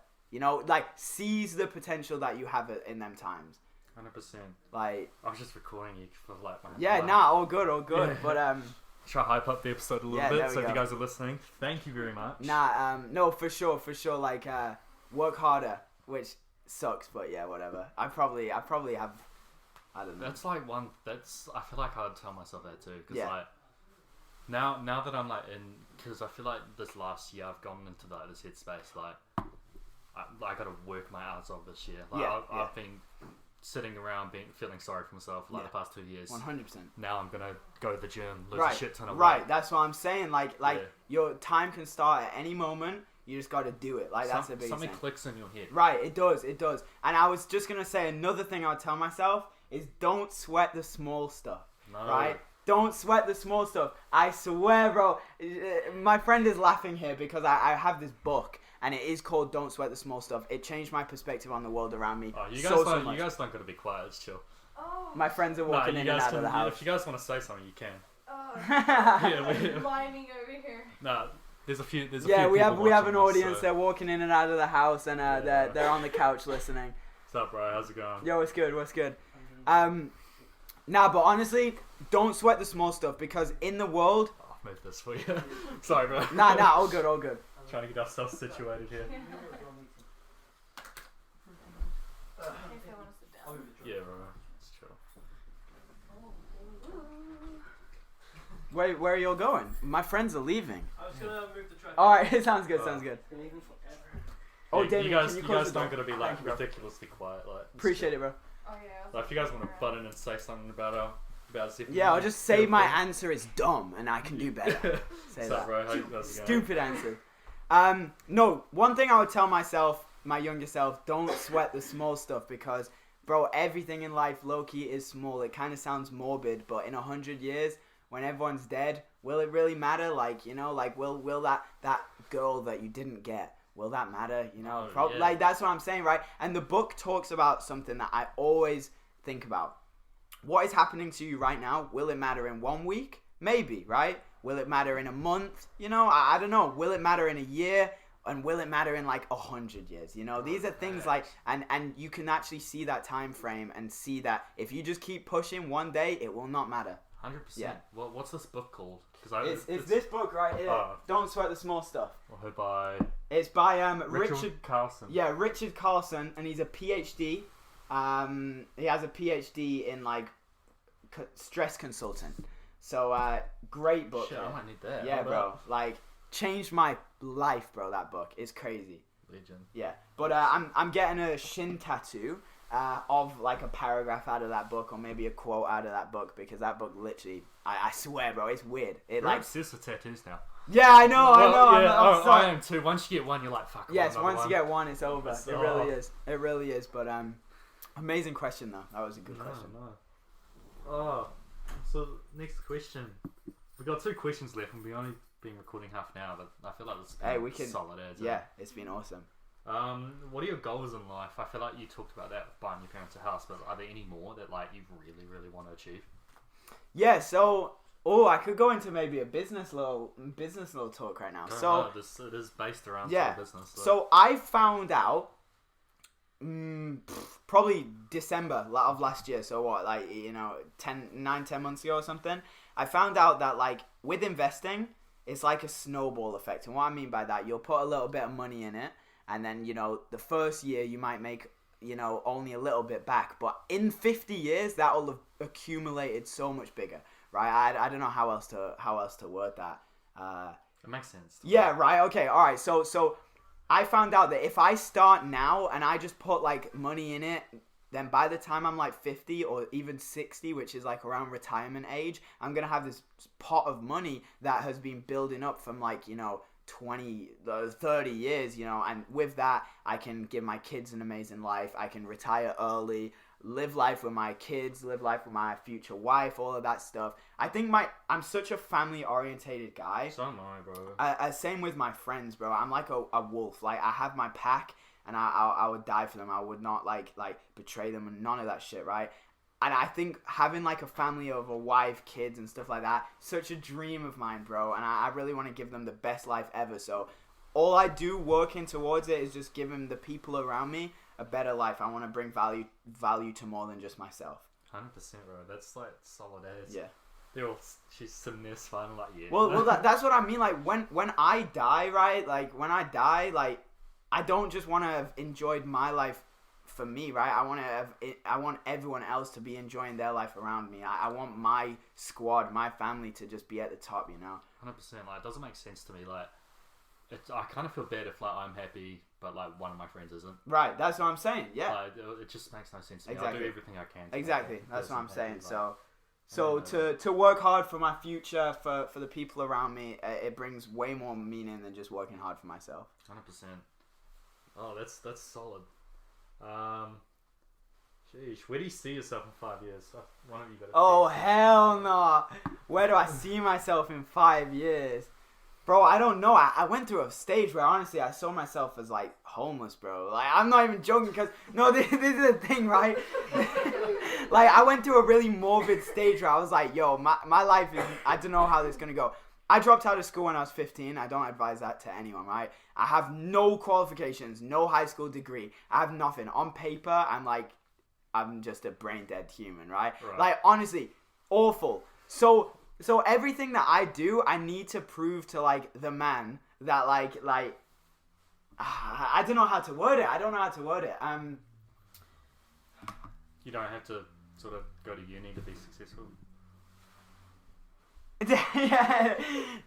Seize the potential that you have in them times. 100%. I was just recording you for my... Yeah, all good. Yeah. But try to hype up the episode a little bit, so if you guys are listening, thank you very much. No, for sure. Work harder, which sucks, but yeah, whatever. I probably have... I don't know. That's I feel like I'd tell myself that too, because now that I'm because I feel like this last year I've gone into this headspace, I got to work my ass off this year. I've been sitting around feeling sorry for myself the past 2 years. 100%. Now I'm gonna go to the gym, lose a shit ton of weight. Right, that's what I'm saying. Your time can start at any moment. You just got to do it. That's the biggest thing. Something clicks in your head. Right, it does. And I was just gonna say another thing I would tell myself is don't sweat the small stuff. No. Right. Don't sweat the small stuff. I swear, bro. My friend is laughing here because I have this book, and it is called Don't Sweat the Small Stuff. It changed my perspective on the world around me. Oh, you guys don't got to be quiet. It's chill. Oh. My friends are walking in and out of the house. If you guys want to say something, you can. Oh. I'm lining over here. No, there's a few. We have an audience. They're walking in and out of the house, and they're on the couch listening. What's up, bro? How's it going? Yo, what's good? But honestly, don't sweat the small stuff, because in the world... Oh, I've made this for you. Sorry, bro. Nah, all good. Trying to get ourselves situated here. Yeah, bro. It's chill. Where are you all going? My friends are leaving. I was gonna move the truck. Alright, sounds good. Oh, Damien, you guys don't gotta be ridiculously quiet. Appreciate it, bro. Oh yeah. If you guys want to butt in and say something about Zephan, yeah, I'll just say my answer is dumb and I can do better. Say that, bro. How's it going? Stupid answer. No, one thing I would tell myself, my younger self, don't sweat the small stuff, because, bro, everything in life, low-key, is small. It kind of sounds morbid, but in 100 years, when everyone's dead, will it really matter? Will that girl that you didn't get, will that matter? That's what I'm saying, right? And the book talks about something that I always think about. What is happening to you right now? Will it matter in 1 week? Maybe, right? Will it matter in a month? I don't know. Will it matter in a year? And will it matter in 100 years? These are things and you can actually see that time frame and see that if you just keep pushing, one day it will not matter. 100%. Yeah. Well, what's this book called? It's this book right here. Don't Sweat the Small Stuff. It's by Richard Carlson. Yeah, Richard Carlson, and he's a PhD. He has a PhD in stress consulting. So great book. Shit, I might need that. Yeah, bro. Changed my life, bro. That book is crazy. Legend. Yeah, but I'm getting a shin tattoo. of like a paragraph out of that book or maybe a quote out of that book, because that book literally, I swear, bro, it's weird. It You're obsessed with tattoos now. Yeah, I know. Yeah, I am too. Once you get one, you're like, fuck. Yes, once you get one, it's over. It really is. It really is. But amazing question though. That was a good question. No. Oh, so next question. We got 2 questions left, and we only been recording half an hour. But I feel like it's been solid. Yeah, it's been awesome. What are your goals in life? I feel like you talked about that with buying your parents a house, but are there any more that like you really, really want to achieve? Yeah. So. Oh, I could go into maybe a business little talk right now. It is based around business. So I found out probably December of last year. So what, like 10 months ago or something. I found out that like with investing, it's like a snowball effect. And what I mean by that, you'll put a little bit of money in it, and then the first year you might make only a little bit back, but in 50 years that will have accumulated so much bigger. Right, I don't know how else to word that. It makes sense. Yeah, right. Okay, all right. So I found out that if I start now and I just put like money in it, then by the time I'm like 50 or even 60, which is like around retirement age, I'm gonna have this pot of money that has been building up from like 20, 30 years, and with that I can give my kids an amazing life. I can retire early, live life with my kids, live life with my future wife, all of that stuff. I think I'm such a family orientated guy. So am I, bro. Same with my friends, bro. I'm like a wolf. Like I have my pack, and I would die for them. I would not like betray them and none of that shit, right? And I think having like a family of a wife, kids, and stuff like that, such a dream of mine, bro. And I really want to give them the best life ever. So all I do working towards it is just giving the people around me a better life. I want to bring value to more than just myself. 100%, bro. That's like solid as. Yeah. She's sitting there smiling like, yeah. Well, that's what I mean. Like when I die, right? Like when I die, like I don't just want to have enjoyed my life for me, right? I want everyone else to be enjoying their life around me. I want my squad, my family to just be at the top, 100%. Like it doesn't make sense to me. Like I kind of feel bad if like I'm happy, but like one of my friends isn't. Right, that's what I'm saying. Yeah. Like, it just makes no sense to me. Exactly. I'll do everything I can. Exactly. That's what I'm saying. So to work hard for my future, for the people around me, it brings way more meaning than just working hard for myself. 100%. Oh, that's solid. Sheesh, where do you see yourself in 5 years? One of you got. Oh hell no! Where do I see myself in 5 years? Bro, I don't know. I went through a stage where honestly I saw myself as like homeless, bro. Like I'm not even joking, because no, this is the thing, right? Like I went through a really morbid stage where I was like, yo, my life is, I don't know how this is gonna go. I dropped out of school when I was 15. I don't advise that to anyone, right? I have no qualifications, no high school degree. I have nothing. On paper, I'm just a brain dead human, right? Like honestly, awful. So everything that I do, I need to prove to like the man that like I don't know how to word it. You don't have to sort of go to uni to be successful. Yeah.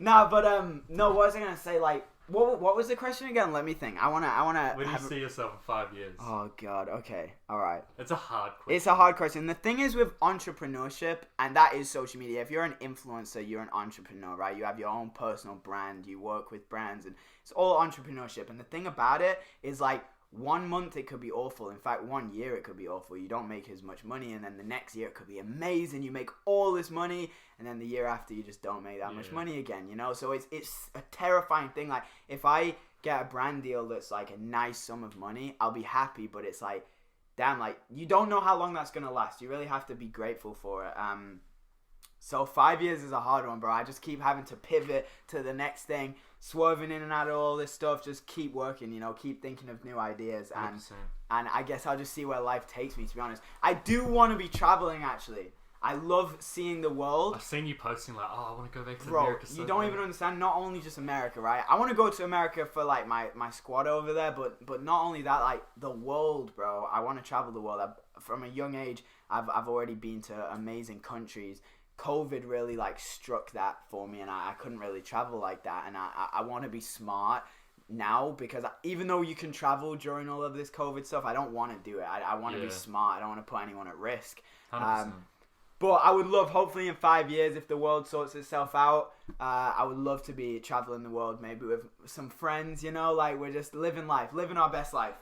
No, but no. What was I gonna say? Like, what was the question again? Let me think. I wanna. Where do you see yourself in 5 years? Oh God. Okay. All right. It's a hard question. It's a hard question. The thing is with entrepreneurship, and that is social media. If you're an influencer, you're an entrepreneur, right? You have your own personal brand. You work with brands, and it's all entrepreneurship. And the thing about it is like, 1 month it could be awful. In fact, 1 year it could be awful. You don't make as much money, and then the next year it could be amazing. You make all this money, and then the year after you just don't make that much money again. So it's a terrifying thing. Like if I get a brand deal that's like a nice sum of money, I'll be happy. But it's like, damn, like you don't know how long that's gonna last. You really have to be grateful for it. So 5 years is a hard one, bro. I just keep having to pivot to the next thing, swerving in and out of all this stuff. Just keep working, keep thinking of new ideas. And I guess I'll just see where life takes me, to be honest. I do want to be traveling, actually. I love seeing the world. I've seen you posting like, oh, I want to go back to Bro, America. you don't even understand. Not only just America, right? I want to go to America for like my squad over there, but not only that, like the world, bro. I want to travel the world. From a young age, I've already been to amazing countries. COVID really like struck that for me, and I couldn't really travel like that. And I want to be smart, now, because even though you can travel during all of this COVID stuff, I don't want to do it. I want to be smart. I don't want to put anyone at risk. 100%. But I would love, hopefully in 5 years, if the world sorts itself out, I would love to be traveling the world, maybe with some friends, you know, like we're just living life, living our best life.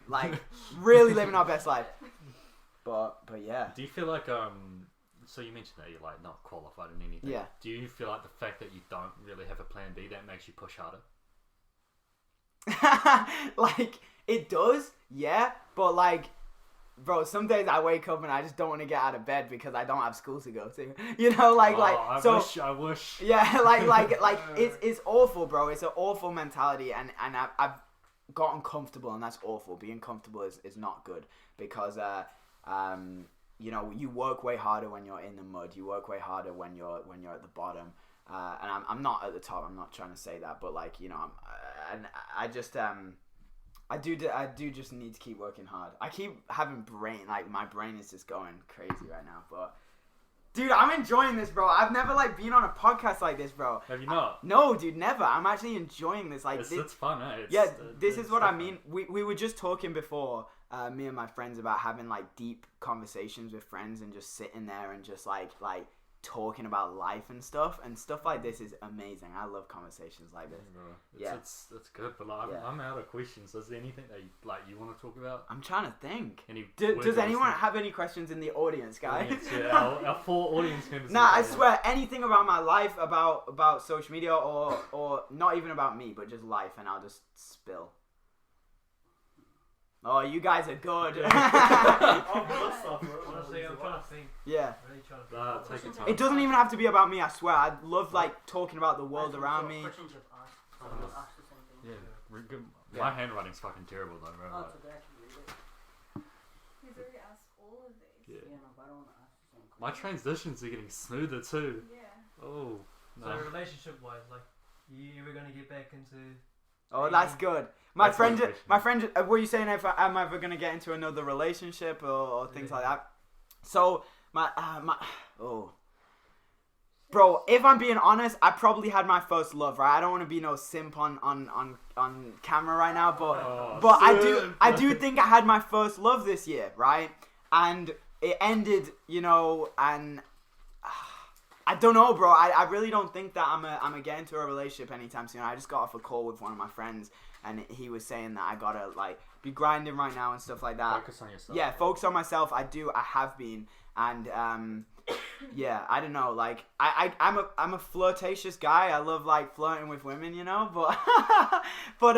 Like, really living our best life. But yeah. Do you feel like, so you mentioned that you're like not qualified in anything. Yeah. Do you feel like the fact that you don't really have a plan B, that makes you push harder? Like, it does, yeah, but like, bro, some days I wake up and I just don't want to get out of bed because I don't have school to go to. You know, I wish. Yeah, like it's awful, bro. It's an awful mentality, and I've gotten comfortable, and that's awful. Being comfortable is not good, because you know, you work way harder when you're in the mud. You work way harder when you're at the bottom. And I'm not at the top. I'm not trying to say that, but like, you know, I do just need to keep working hard. I keep having my brain is just going crazy right now. But dude, I'm enjoying this, bro. I've never like been on a podcast like this, bro. Have you not? No, dude, never. I'm actually enjoying this. Like, it's fun, eh? This is what I mean. We were just talking before, me and my friends, about having like deep conversations with friends and just sitting there and just like talking about life and stuff like this is amazing. I love conversations like this. It's good, but like, I'm out of questions. Is there anything that you want to talk about? I'm trying to think. Does anyone have any questions in the audience, guys? Our 4 audience members. Nah, I swear, anything about my life, about social media, or not even about me, but just life, and I'll just spill. Oh, you guys are good. Honestly, I'm trying to think. Yeah. Really trying to think. It doesn't even have to be about me, I swear. I love like talking about the world around me. My handwriting's fucking terrible though, bro. He's already asked all of these. Yeah. My transitions are getting smoother too. Yeah. Oh. No. So relationship wise, like, you were gonna get back into. Oh, that's good. My friend, were you saying if I'm ever gonna get into another relationship or things like that? So bro, if I'm being honest, I probably had my first love, right? I don't want to be no simp on camera right now, but I do think I had my first love this year, right? And it ended, you know, and I don't know, bro. I really don't think that I'm gonna get into a relationship anytime soon. I just got off a call with one of my friends, and he was saying that I gotta like be grinding right now and stuff like that. Focus on yourself. Yeah, focus on myself. I have been, and yeah, I don't know. Like I'm a flirtatious guy. I love like flirting with women, you know. But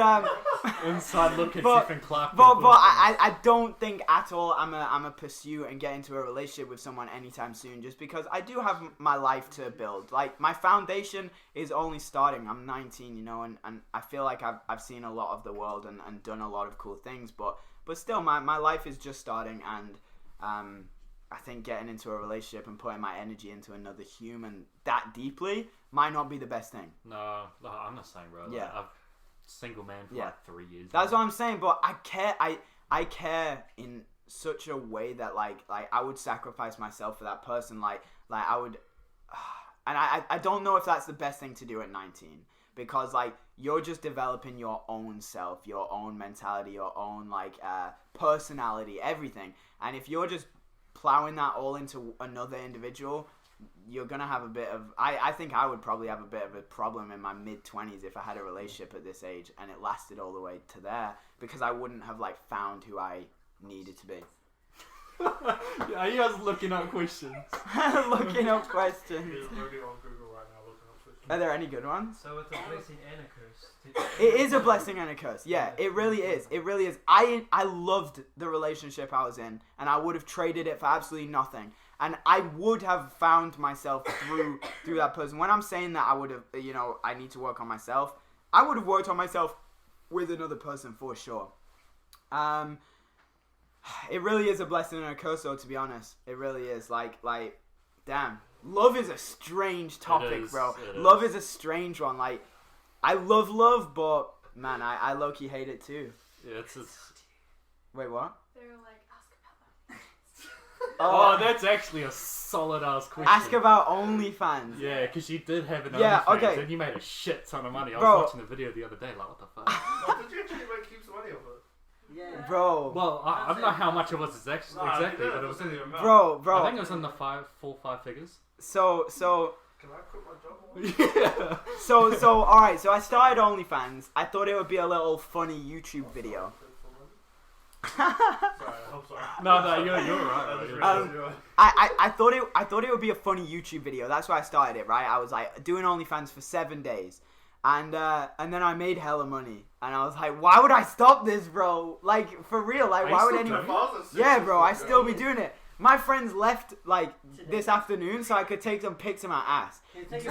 inside look at Zephan Clark. But I don't think at all I'm a pursue and get into a relationship with someone anytime soon, just because I do have my life to build. Like, my foundation is only starting. I'm 19, you know, and I feel like I've seen a lot of the world and done a lot of cool things, but still my life is just starting, and I think getting into a relationship and putting my energy into another human that deeply might not be the best thing. No, I'm the same, bro. Yeah. Like, I've single man for like 3 years. That's what I'm saying, but I care in such a way that like I would sacrifice myself for that person. Like I would, and I don't know if that's the best thing to do at 19, because like you're just developing your own self, your own mentality, your own like personality, everything. And if you're just plowing that all into another individual, you're gonna have a bit of I think I would probably have a bit of a problem in my mid-20s if I had a relationship at this age and it lasted all the way to there, because I wouldn't have like found who I needed to be. Yeah, are you guys looking up questions? Looking up questions. He's literally on Google right now looking up questions. Are there any good ones? So it's a blessing and a curse. It is a blessing and a curse. Yeah, it really is. It really is. I loved the relationship I was in, and I would have traded it for absolutely nothing. And I would have found myself through that person. When I'm saying that I would have, you know, I need to work on myself, I would have worked on myself with another person for sure. It really is a blessing and a curse, though, to be honest. It really is. Like, damn. Love is a strange topic, bro. Love is a strange one. Like, I love, but man, I low-key hate it too. Yeah, it's Wait, what? They were like, ask about that. Oh, that's actually a solid ass question. Ask about OnlyFans. Yeah, because you did have an Yeah, OnlyFans okay. and you made a shit ton of money. I Bro. was watching the video the other day, like, what the fuck? Oh, did you actually make heaps of money off it? Yeah. Bro. Well, I don't know how much it was exactly, Nah, you but didn't. it was in the amount. Bro. I think it was in the 4-5 figures. So. Can I quit my job? Yeah. So, alright, so I started OnlyFans. I thought it would be a little funny YouTube video. Sorry, I'm sorry. No, you're right. I just You're realised right. you're- I thought it would be a funny YouTube video. That's why I started it, right? I was like doing OnlyFans for 7 days. And then I made hella money. And I was like, why would I stop this, bro? Like, for real, like, Are why you would still anyone... doing Yeah, bro, I still be doing it. My friends left, like, this afternoon so I could take some pics of my ass.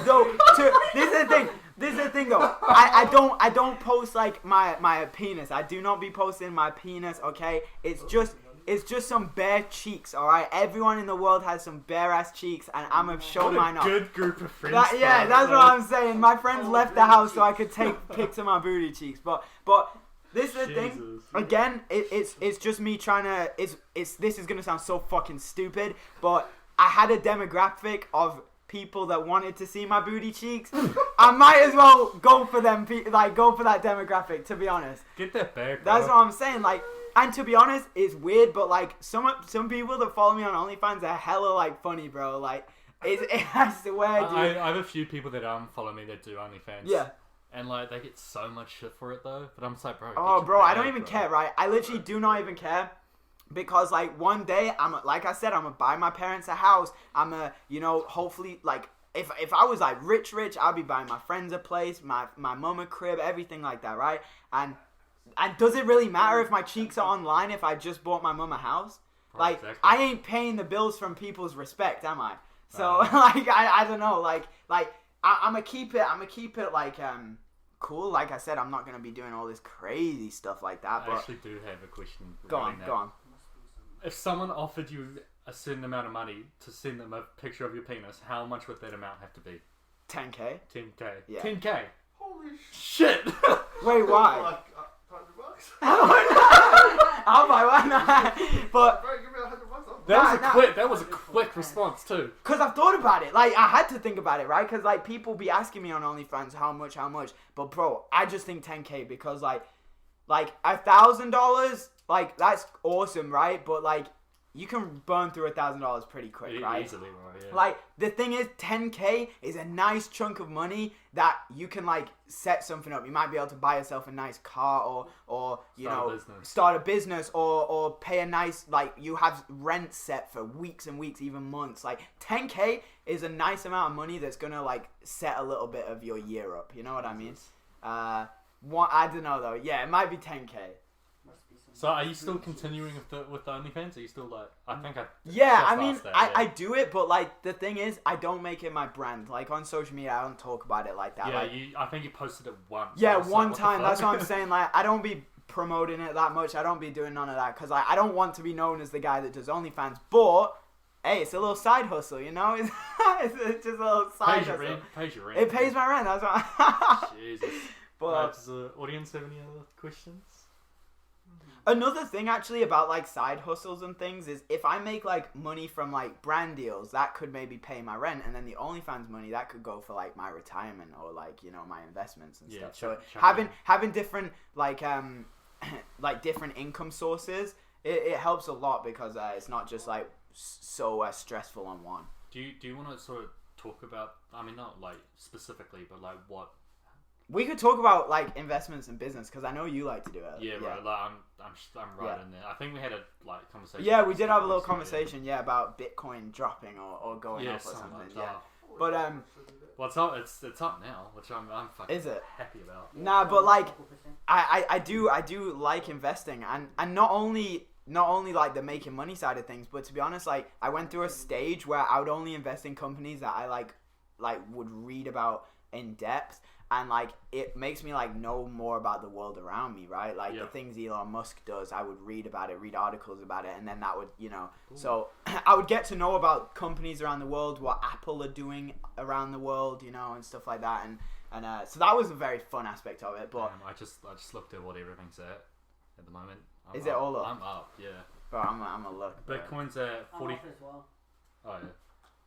So, this is the thing though. I don't post like my penis. I do not be posting my penis, okay? It's just some bare cheeks, alright? Everyone in the world has some bare ass cheeks and I'm gonna show What a mine off. good group of friends. Yeah, that's what I'm saying. My friends left the house so I could take pics of my booty cheeks. But this is the thing. Jesus. Again, it's just me trying to. This is gonna sound so fucking stupid, but I had a demographic of people that wanted to see my booty cheeks. I might as well go for them. Go for that demographic. To be honest, Get that back, bro. that's what I'm saying. Like, and to be honest, it's weird, but like some people that follow me on OnlyFans are hella like funny, bro. Like, I swear, dude. I have a few people that follow me that do OnlyFans. Yeah. And like they get so much shit for it though. But I'm just like, bro. Oh, get bro, your I don't bag, even bro. care, right? I literally do not even care. Because, like, one day, like I said, I'm going to buy my parents a house. I'm going to, hopefully, like, if I was, like, rich, I'd be buying my friends a place, my mum a crib, everything like that, right? And does it really matter if my cheeks are online if I just bought my mum a house? Right, Like, exactly. I ain't paying the bills from people's respect, am I? So, like, I don't know. Like, I'm going to keep it, like, cool. Like I said, I'm not going to be doing all this crazy stuff like that. I But actually do have a question. go on, regarding that. go on. If someone offered you a certain amount of money to send them a picture of your penis, how much would that amount have to be? 10K? 10k. Yeah. 10k. Holy Shit. Wait, why? Like, $100? Oh my, why not? But Bro, give me $100. That was a quick response too. because I've thought about it, like I had to think about it, right? Because like people be asking me on OnlyFans how much, but bro, I just think 10K because like $1,000, like that's awesome, right? But like you can burn through $1,000 pretty quick, right? Easily, right? Yeah. Like the thing is, 10K is a nice chunk of money that you can like set something up. You might be able to buy yourself a nice car or start a business or pay a nice, like you have rent set for weeks and weeks, even months. Like 10K is a nice amount of money that's gonna like set a little bit of your year up. You know what I mean? I don't know though. Yeah, it might be 10K. So are you still continuing with the OnlyFans? Are you still like? I think I. Yeah, just I mean, asked that, I do it, but like the thing is, I don't make it my brand. Like on social media, I don't talk about it like that. Yeah, like, I think you posted it once. yeah, I was like, one what the time. That's fuck? what I'm saying. Like, I don't be promoting it that much. I don't be doing none of that because I don't want to be known as the guy that does OnlyFans. But hey, it's a little side hustle, you know? It's just a little side Pays your hustle. rent. Pays your rent. It pays my rent. That's what. Jesus. But does the audience have any other questions? another thing actually about like side hustles and things is if I make like money from like brand deals, that could maybe pay my rent, and then the OnlyFans money that could go for like my retirement or like my investments and stuff. So having different like like different income sources, it helps a lot because it's not just like so stressful on one. Do you want to sort of talk about? I mean, not like specifically, but like what. We could talk about like investments and business because I know you like to do it. Yeah, right. Like I'm right in there. I think we had a like conversation. Yeah, we did have a couple little weeks ago, conversation. Yeah, about Bitcoin dropping or going up or something. Like Yeah, that. but Well, it's up now, which I'm fucking Is it? happy about. nah, but like I do like investing and not only like the making money side of things, but to be honest, like I went through a stage where I would only invest in companies that I like would read about in depth. And, like, it makes me, like, know more about the world around me, right? Like, the things Elon Musk does, I would read about it, read articles about it, and then that would, Ooh. So I would get to know about companies around the world, what Apple are doing around the world, and stuff like that. And so that was a very fun aspect of it. But I just looked at what everything's at the moment. Is it all up? I'm up, yeah. Bro, I'm a look. Bitcoin's at 40. I'm off as well. Oh, yeah.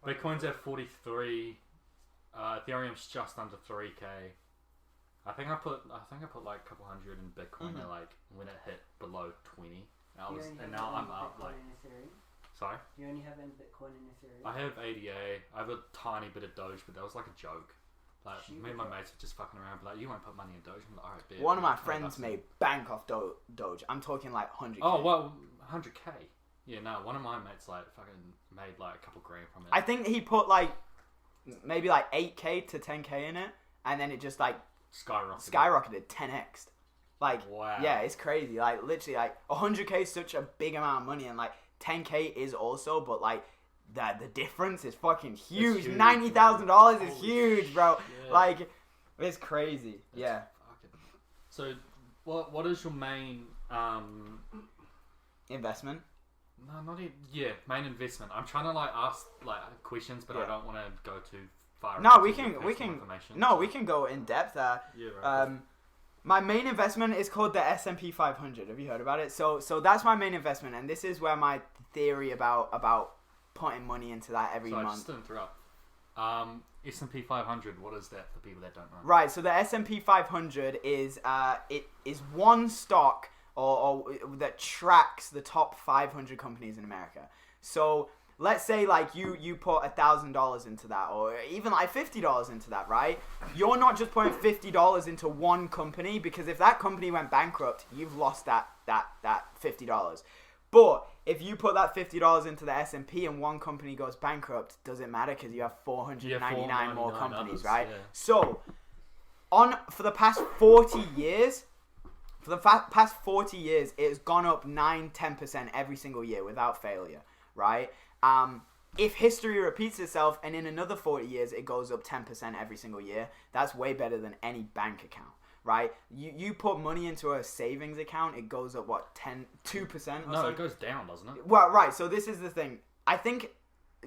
Bitcoin's at 43. Ethereum's just under 3k. I think I put like a couple hundred in Bitcoin at like when it hit below 20. And now I'm up like. Sorry. You only have in Bitcoin and Ethereum. I have ADA. I have a tiny bit of Doge, but that was like a joke. Like me and my mates were just fucking around, but like, you won't put money in Doge. I'm like, alright, bet. One of my friends made bank off Doge. I'm talking like 100k. Oh well, 100k. Yeah, no. One of my mates like fucking made like a couple grand from it. I think he put like maybe like 8k to 10k in it, and then it just like skyrocketed 10x. Like, wow. Yeah, it's crazy. Like, literally, like 100k is such a big amount of money, and like 10k is also, but like the difference is fucking huge. $90,000 is huge, bro. Shit. Like, it's crazy. Yeah. So, what is your main investment? No, not even. Yeah, main investment. I'm trying to like ask like questions, but I don't want to go too far. No, we can. No, we can go in depth. Yeah, right. My main investment is called the S&P 500. Have you heard about it? So that's my main investment, and this is where my theory about putting money into that every month. Just to interrupt. S&P 500. What is that for people that don't know? Right. So the S&P 500 is it is one stock or that tracks the top 500 companies in America. So let's say like you put $1,000 into that, or even like $50 into that, right? You're not just putting $50 into one company, because if that company went bankrupt, you've lost that $50. But if you put that $50 into the S&P and one company goes bankrupt, doesn't matter, because you have 499 more companies, others, right? Yeah. So for the past 40 years. For the past 40 years, it's gone up 9-10% every single year without failure, right? If history repeats itself and in another 40 years it goes up 10% every single year, that's way better than any bank account, right? You put money into a savings account, it goes up, what, 2%? No, it goes down, doesn't it? Well, right, so this is the thing. I think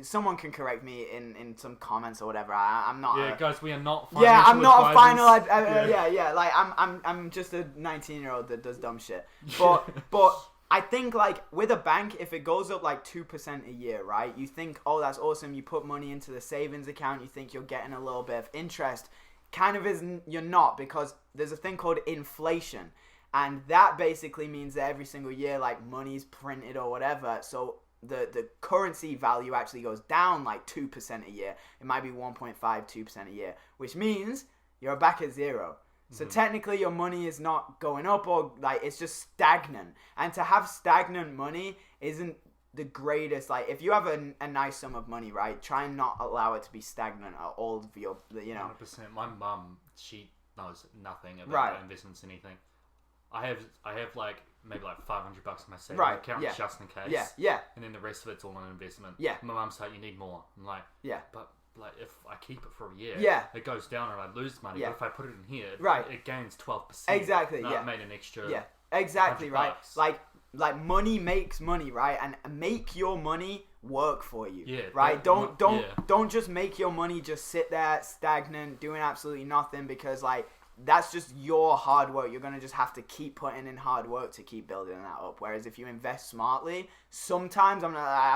someone can correct me in some comments or whatever. I'm not. Yeah, guys, we are not. Yeah, I'm not advisors. a final. Yeah. Like I'm just a 19-year-old that does dumb shit. But I think like with a bank, if it goes up like 2% a year, right? You think, oh, that's awesome. You put money into the savings account. You think you're getting a little bit of interest. Kind of isn't. You're not, because there's a thing called inflation, and that basically means that every single year, like, money's printed or whatever. So the currency value actually goes down like 2% a year. It might be 1.52% a year, which means you're back at zero. So technically your money is not going up, or like it's just stagnant. And to have stagnant money isn't the greatest. Like, if you have a nice sum of money, right, try and not allow it to be stagnant at all of your, 100%. My mum, she knows nothing about investments, anything. I have like maybe like $500 in my savings account just in case. Yeah. And then the rest of it's all an investment. Yeah. My mum's like, you need more. I'm like, yeah. But like if I keep it for a year, it goes down and I lose money. Yeah. But if I put it in here, it gains 12%. Exactly. And I made an extra. Yeah. Exactly. Right. $100. Like money makes money, right? And make your money work for you. Yeah. Right. Don't just make your money just sit there stagnant, doing absolutely nothing, because like that's just your hard work. You're going to just have to keep putting in hard work to keep building that up. Whereas if you invest smartly, sometimes, I'm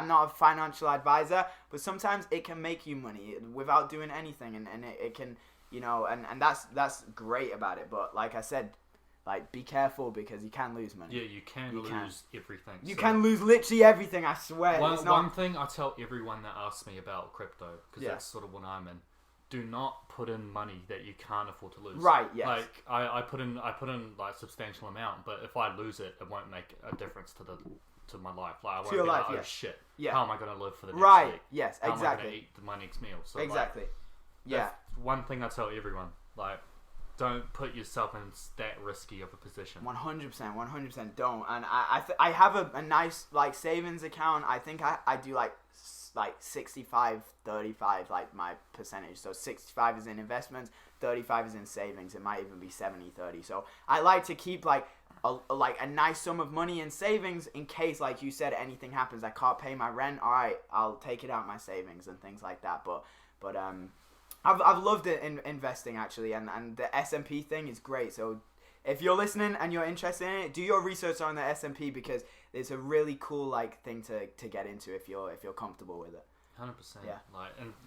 not a financial advisor, but sometimes it can make you money without doing anything. And it can, and that's great about it. But like I said, like, be careful, because you can lose money. Yeah, you can lose everything. You can lose literally everything, I swear. One thing I tell everyone that asks me about crypto, because that's sort of what I'm in. Do not put in money that you can't afford to lose. Right, yes. Like I put in like substantial amount, but if I lose it, it won't make a difference to my life. Like I won't be like, oh shit, how am I going to live for the next week? Yes, how exactly. How am I going to eat my next meal? So exactly. Like, that's one thing I tell everyone. Like, don't put yourself in that risky of a position. 100% don't. And I have a nice like savings account. I think I do like 65-35, like my percentage. So 65 is in investments, 35 is in savings. It might even be 70-30. So I like to keep like a nice sum of money in savings in case, like you said, anything happens. I can't pay my rent. All right, I'll take it out my savings and things like that. But I've loved it in investing, actually, and the S&P thing is great. So if you're listening and you're interested in it, do your research on the S&P, because it's a really cool like thing to get into if you're comfortable with it. 100%. Yeah.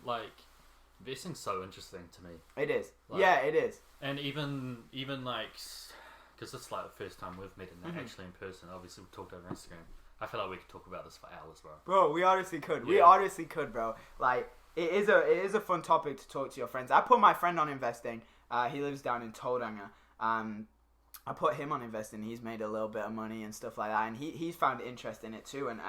Like investing's so interesting to me. It is. Like, Yeah, it is. And even like, because it's like the first time we've met actually in person. Obviously, we've talked over Instagram. I feel like we could talk about this for hours, bro. Bro, we honestly could. Yeah. We honestly could, bro. Like, it is a fun topic to talk to your friends. I put my friend on investing. He lives down in Todanga. I put him on investing. He's made a little bit of money and stuff like that, and he's found interest in it too. And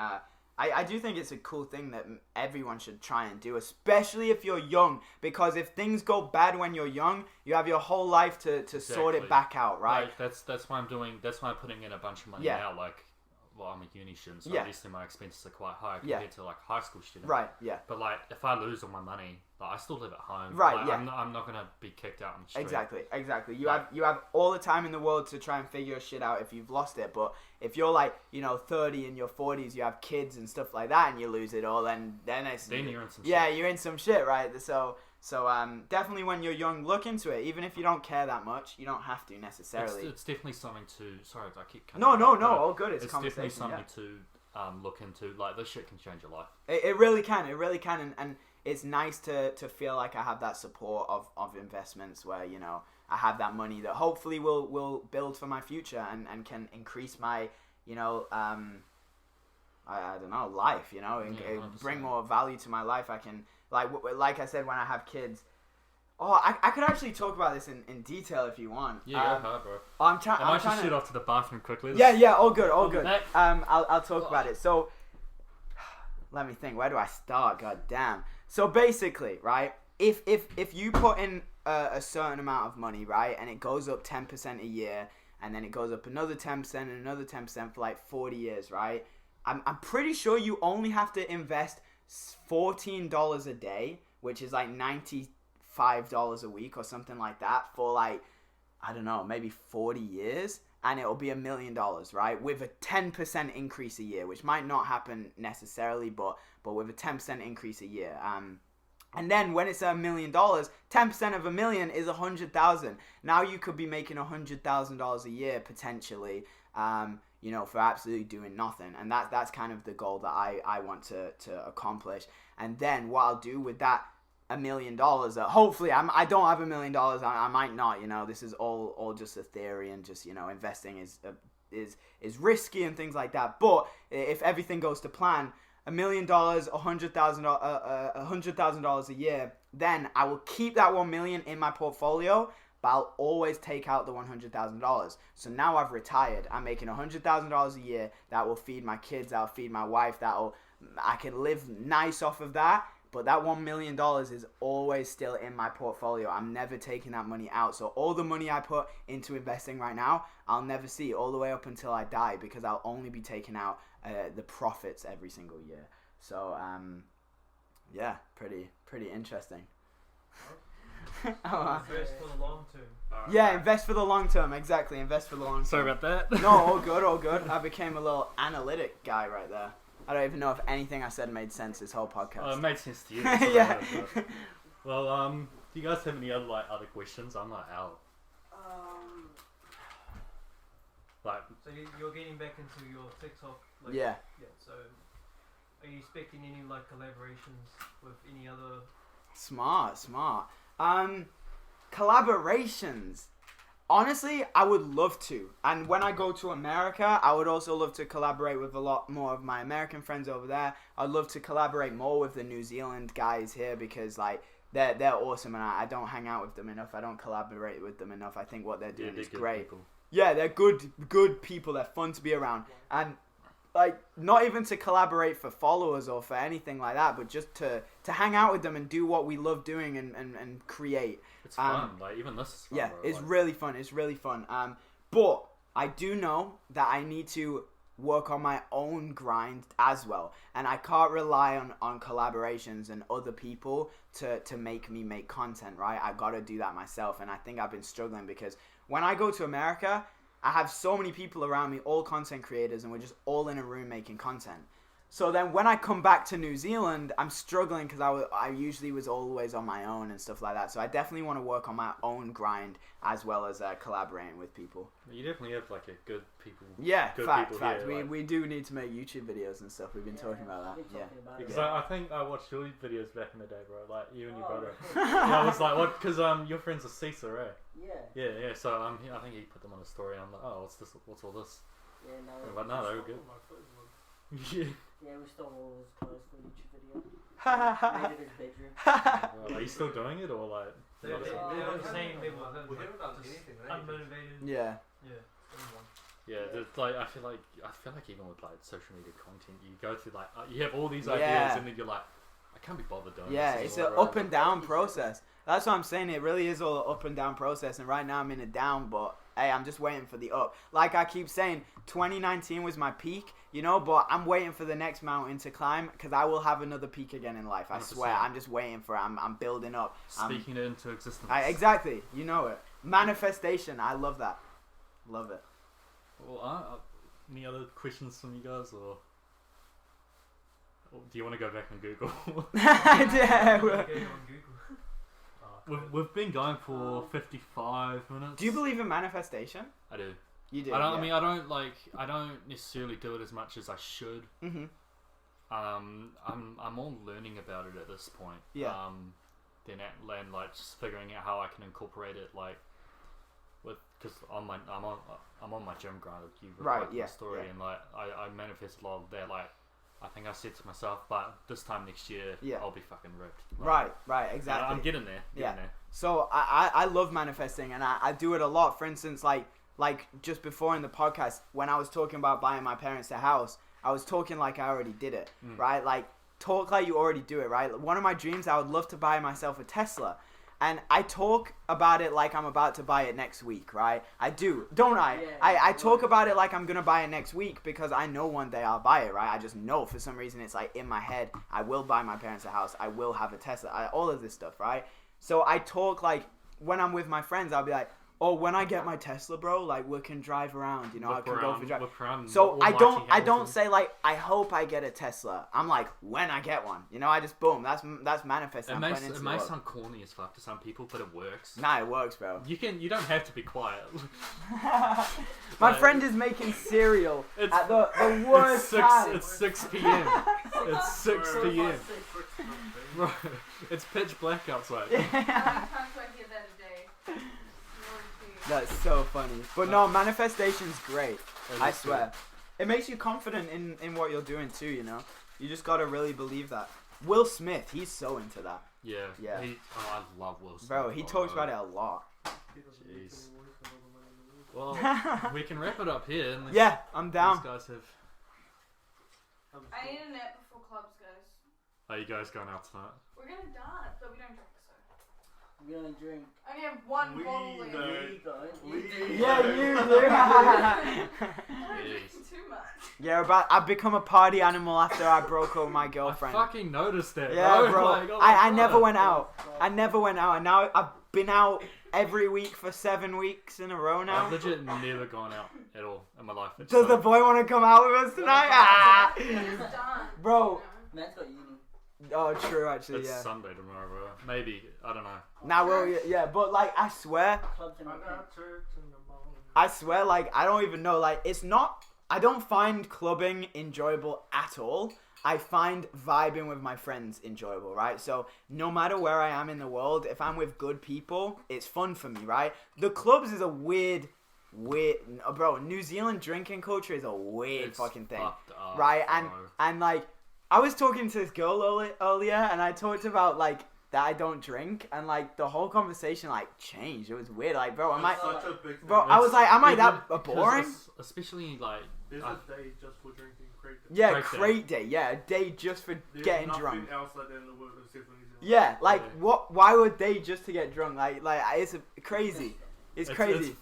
I do think it's a cool thing that everyone should try and do, especially if you're young, because if things go bad when you're young, you have your whole life to sort it back out, right? Like, that's why I'm putting in a bunch of money now. Like, well, I'm a uni student, so obviously my expenses are quite high compared to like high school students. Right. Yeah. But like, if I lose all my money, like, I still live at home. Right. Like, Yeah. I'm not gonna be kicked out on the street. Exactly. You have all the time in the world to try and figure shit out if you've lost it. But if you're like 30 in your 40s, you have kids and stuff like that, and you lose it all, then it's Then you're in some shit. You're in some shit, right? So definitely when you're young, look into it. Even if you don't care that much, you don't have to necessarily. It's definitely something to. Sorry, I keep cutting. No, you off, all good. It's definitely conversation. something to look into. Like, this shit can change your life. It really can. It really can. And it's nice to feel like I have that support of investments where, I have that money that hopefully will build for my future and can increase my, I don't know, life, and bring more value to my life. I can, like I said, when I have kids. Oh, I could actually talk about this in detail if you want. Yeah, go ahead, bro. I'm trying. I might just shoot off to the bathroom quickly. Yeah, all good. Back. I'll talk about it. So, let me think. Where do I start? God damn. So basically, right? If you put in a certain amount of money, right, and it goes up 10% a year, and then it goes up another 10% and another 10% for like 40 years, right? I'm pretty sure you only have to invest $14 a day, which is like $95 a week or something like that for like, I don't know, maybe 40 years, and it'll be $1 million, right? With a 10% increase a year, which might not happen necessarily, but with a 10% increase a year. And then when it's $1 million, 10% of $1 million is 100,000. Now you could be making $100,000 a year potentially, for absolutely doing nothing. And that's kind of the goal that I want to accomplish. And then what I'll do with that $1 million, hopefully I don't have $1 million. I might not. This is all just a theory, and just investing is risky and things like that. But if everything goes to plan, $1 million, $100,000 a year, then I will keep that 1 million in my portfolio, but I'll always take out the $100,000. So now I've retired. I'm making $100,000 a year. That will feed my kids. That'll feed my wife. I can live nice off of that. But that $1 million is always still in my portfolio. I'm never taking that money out. So all the money I put into investing right now, I'll never see all the way up until I die, because I'll only be taking out the profits every single year. So, yeah, pretty interesting. Invest for the long term. Yeah, invest for the long term. Exactly, invest for the long term. Sorry about that. No, all good. I became a little analytic guy right there. I don't even know if anything I said made sense this whole podcast. It made sense to you. Yeah. Well, do you guys have any other questions? I'm like out. Like, So you're getting back into your TikTok. Yeah. So, are you expecting any collaborations with any other? Smart. Collaborations. Honestly, I would love to. And when I go to America, I would also love to collaborate with a lot more of my American friends over there. I'd love to collaborate more with the New Zealand guys here, because they're awesome, and I don't hang out with them enough. I don't collaborate with them enough. I think what they're doing is great. People. Yeah, they're good people. They're fun to be around. And not even to collaborate for followers or for anything like that, but just to hang out with them and do what we love doing and create. It's fun. Even this is fun. Yeah, bro. it's really fun. It's really fun. But I do know that I need to work on my own grind as well, and I can't rely on collaborations and other people to make me make content, right? I gotta do that myself, and I think I've been struggling because when I go to America, I have so many people around me, all content creators, and we're just all in a room making content. So then when I come back to New Zealand, I'm struggling because I usually was always on my own and stuff like that. So I definitely want to work on my own grind as well as collaborating with people. You definitely have like a good people. Yeah, good fact. Here, we do need to make YouTube videos and stuff. We've been talking about that. Because I think I watched your videos back in the day, bro. Like you and your brother. I was like, what? Because your friend's a Caesar, right? Yeah. So I think he put them on a story. And I'm like, oh, what's this? What's all this? Yeah, no. But no, they were good. Yeah, we stole all his clothes for a YouTube video. Made it his bedroom. Are you still doing it or like? They're the same level as We haven't done anything. unmotivated. Yeah. Yeah, it's like I feel like even with like social media content, you go through like you have all these ideas and then you're like, I can't be bothered doing this. Yeah, it's an up and down process. That's what I'm saying. It really is all an up and down process. And right now I'm in a down, but hey, I'm just waiting for the up. Like I keep saying, 2019 was my peak, you know, but I'm waiting for the next mountain to climb because I will have another peak again in life. I 100%. swear. I'm just waiting for it. I'm building up. Speaking it into existence. Exactly. You know it. Manifestation. I love that. Love it. Well, any other questions from you guys or do you want to go back and Google? Yeah. We've been going for 55 minutes. Do you believe in manifestation? I do. You do. I don't. Yeah. I mean, I don't necessarily do it as much as I should. Mhm. I'm all learning about it at this point. Yeah. Then like just figuring out how I can incorporate it, like because I'm on my gym grind. Like you replied to my story, and like I manifest a lot of that. Like I think I said to myself, but this time next year, I'll be fucking ripped. Like, right, exactly. I'm getting there. Getting there. So I love manifesting, and I do it a lot. For instance, like just before in the podcast, when I was talking about buying my parents a house, I was talking like I already did it, right? Like, talk like you already do it, right? One of my dreams, I would love to buy myself a Tesla. And I talk about it like I'm about to buy it next week, right? I do, don't I? Yeah, I talk about it like I'm going to buy it next week because I know one day I'll buy it, right? I just know for some reason it's like in my head, I will buy my parents a house. I will have a Tesla. All of this stuff, right? So I talk like when I'm with my friends, I'll be like, oh, when I get my Tesla, bro, like we can drive around, you know, I can go for a drive. So I don't say like I hope I get a Tesla. I'm like when I get one, you know. I just boom. That's manifesting. It may sound corny as fuck to some people, but it works. Nah, it works, bro. You don't have to be quiet. My friend is making cereal at the worst time. It's 6 p.m. It's 6 p.m. Bro, it's pitch black outside. How many times do I hear that a day? That's so funny. But no, manifestation's great. I swear. It makes you confident in what you're doing too, you know? You just gotta really believe that. Will Smith, he's so into that. Yeah. I love Will Smith. Bro, he talks about it a lot. Jeez. Well, we can wrap it up here. Yeah, I'm down. These guys have... I need a nap before clubs, guys. Are you guys going out tonight? We're gonna dance, but we don't drink, so. We're gonna drink. I only have one bottle left. Yeah, you do. I'm drinking too much. Yeah, but I've become a party animal after I broke up with my girlfriend. I fucking noticed that, yeah, bro. Like, oh I never went out. And now I've been out every week for 7 weeks in a row now. I've legit never gone out at all in my life. Does the boy want to come out with us tonight? It's done. Bro. Man's got uni. Oh, true, actually, it's yeah. Sunday tomorrow, bro. Maybe. I don't know. Nah, well, yeah, but, like, I swear, like, I don't even know, like, it's not, I don't find clubbing enjoyable at all. I find vibing with my friends enjoyable, right? So, no matter where I am in the world, if I'm with good people, it's fun for me, right? The clubs is a weird, bro, New Zealand drinking culture is a weird fucking thing, right? And, like, I was talking to this girl earlier, and I talked about, like, that I don't drink, and, like, the whole conversation, like, changed. It was weird. Like, bro, am I that boring? Especially, like... There's a day just for drinking, crate day. Yeah, crate day. Yeah, a day just for getting drunk. There's nothing else like that in the world except for New Zealand. Yeah, like, what? Why would they just to get drunk? Like it's crazy. It's crazy.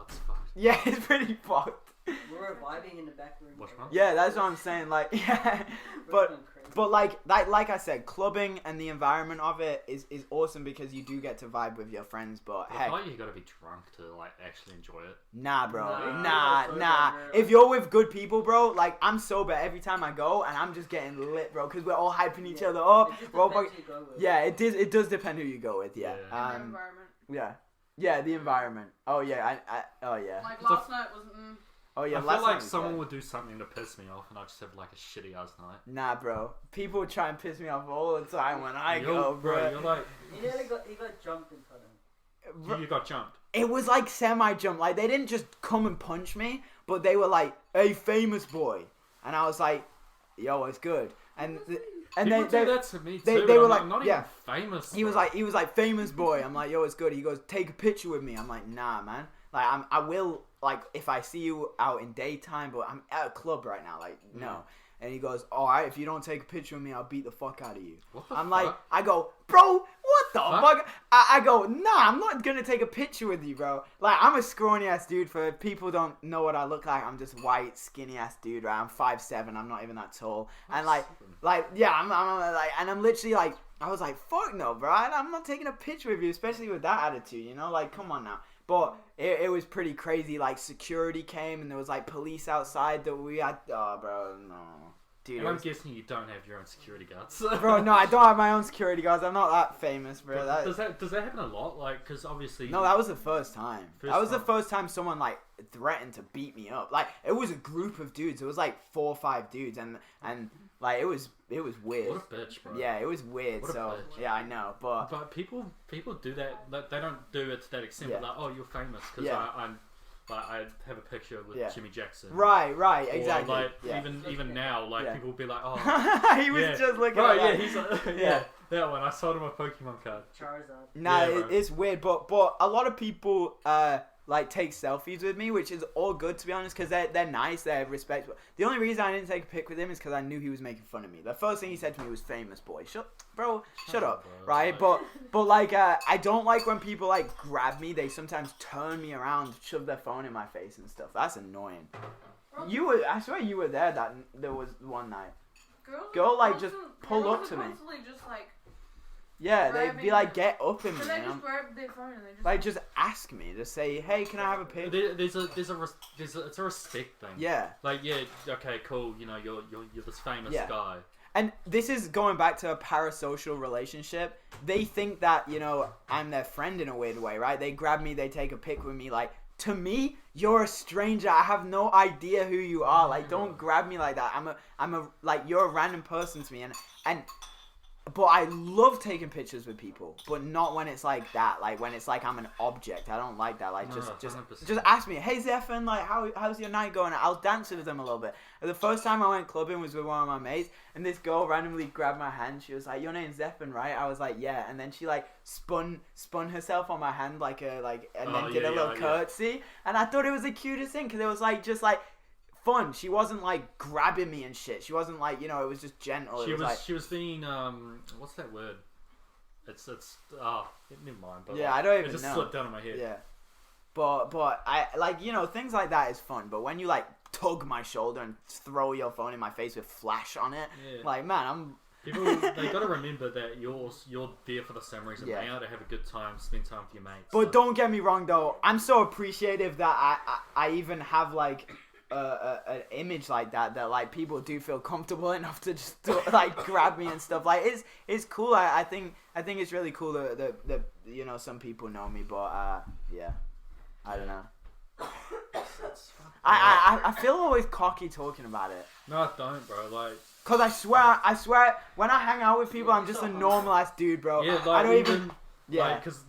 It's fucked. Yeah, it's pretty fucked. We're vibing in the back room. What's wrong? Yeah, that's what I'm saying. Like, yeah, but But like I said, clubbing and the environment of it is awesome because you do get to vibe with your friends. But I heck, feel like you gotta be drunk to like actually enjoy it. nah, bro, Nah. nah. If you're with good people, bro, like I'm sober every time I go, and I'm just getting lit, bro, because we're all hyping each other up. It just We're all depends who you go with. yeah, it does depend who you go with. Yeah. Yeah. And the environment. Yeah, the environment. Oh yeah, oh yeah. Like It's a- last night was. Oh yeah. I last feel like night was someone good. would do something to piss me off, and I just have like a shitty ass night. Nah, bro. People try and piss me off all the time when I You're- go, bro. You're like, He got jumped in front of him. you got jumped. It was like semi-jump. Like they didn't just come and punch me, but they were like, "Hey, famous boy," and I was like, "Yo, it's good." And People they do that to me too. they but were I'm like, not yeah. even famous. he was bro. like famous boy. I'm like, "Yo, it's good." He goes, "Take a picture with me." I'm like, "Nah, man. Like I will like if I see you out in daytime, but I'm at a club right now. Like no." And he goes, "All right, if you don't take a picture of me, I'll beat the fuck out of you." What the I'm fuck? like, I go, "Bro, what the Fuck? fuck?" I go, "Nah, I'm not gonna take a picture with you, bro." Like, I'm a scrawny ass dude. For if people don't know what I look like, I'm just white, skinny ass dude, right? I'm 5'7". I'm not even that tall. And like, yeah, I'm like, and I'm literally like, I was like, "Fuck no, bro. I'm not taking a picture with you, especially with that attitude, you know? Like, come on now." But it was pretty crazy. Like, security came and there was like police outside that we had. Oh, bro, no. Dude, And it I'm was- guessing you don't have your own security guards. bro, no, I don't have my own security guards. I'm not that famous, bro. Does that happen a lot? Like, because obviously. No, that was the first time. First That was the time. first time someone like threatened to beat me up. Like it was a group of dudes. It was like 4 or 5 dudes, and like it was weird. What a bitch, bro. Yeah, it was weird. What a So bitch. yeah, I know, but But people do that. Like, they don't do it to that extent. Yeah. But like, oh, you're famous because Yeah. I have a picture with Yeah. Jimmy Jackson. right, Or, exactly. like yeah. even now, like Yeah. people will be like, oh, he was yeah. just looking bro, at yeah, that. he's like, Yeah. that one. I sold him a Pokemon card. Charizard. Nah, Yeah, bro. it's weird, but a lot of people like take selfies with me, which is all good to be honest, because they're nice, they're respectful. The only reason I didn't take a pic with him is because I knew he was making fun of me. The first thing he said to me was "famous boy." Shut up, bro. right? But like I don't like when people like grab me. They sometimes turn me around, shove their phone in my face and stuff. That's annoying. I swear you were there. There was one night. Girl, like, just pull up to me. Just like, Yeah, they'd Grabbing be like, me. "Get up in me," but they and just I'm- grab their phone and they just like just ask me. Just say, "Hey, can I have a pic?" It's a respect thing. Yeah. Like, yeah, okay, cool. You know, you're this famous Yeah. guy. And this is going back to a parasocial relationship. They think that, you know, I'm their friend in a weird way, right? They grab me, they take a pic with me. Like, to me, you're a stranger. I have no idea who you are. Like, don't grab me like that. I'm a like, you're a random person to me. But I love taking pictures with people, but not when it's like that. Like when it's like I'm an object. I don't like that. Like No, just 100%. ask me, "Hey Zephan, like how's your night going?" I'll dance with them a little bit. And the first time I went clubbing was with one of my mates, and this girl randomly grabbed my hand. She was like, "Your name's Zephan, right?" I was like, "Yeah." And then she like spun herself on my hand and then did a little curtsy. And I thought it was the cutest thing because it was like just like fun. She wasn't like grabbing me and shit. She wasn't like, you know, it was just gentle. She was being what's that word? It's never mind. But Yeah, like, I don't it even just know. slipped out of my head. Yeah. But I like, you know, things like that is fun. But when you like tug my shoulder and throw your phone in my face with flash on it, Yeah. like, man, People, they got to remember that you're there for the same reason. Yeah. They are to have a good time, spend time with your mates. But so- don't get me wrong though. I'm so appreciative that I even have like an image like that like people do feel comfortable enough to just like grab me and stuff. Like it's cool. I think it's really cool that you know, some people know me, but yeah, I don't know. I feel always cocky talking about it. No, I don't, bro. Like, Cause I swear, when I hang out with people, I'm just a normal ass dude, bro. yeah, like I don't even. Yeah. like, cause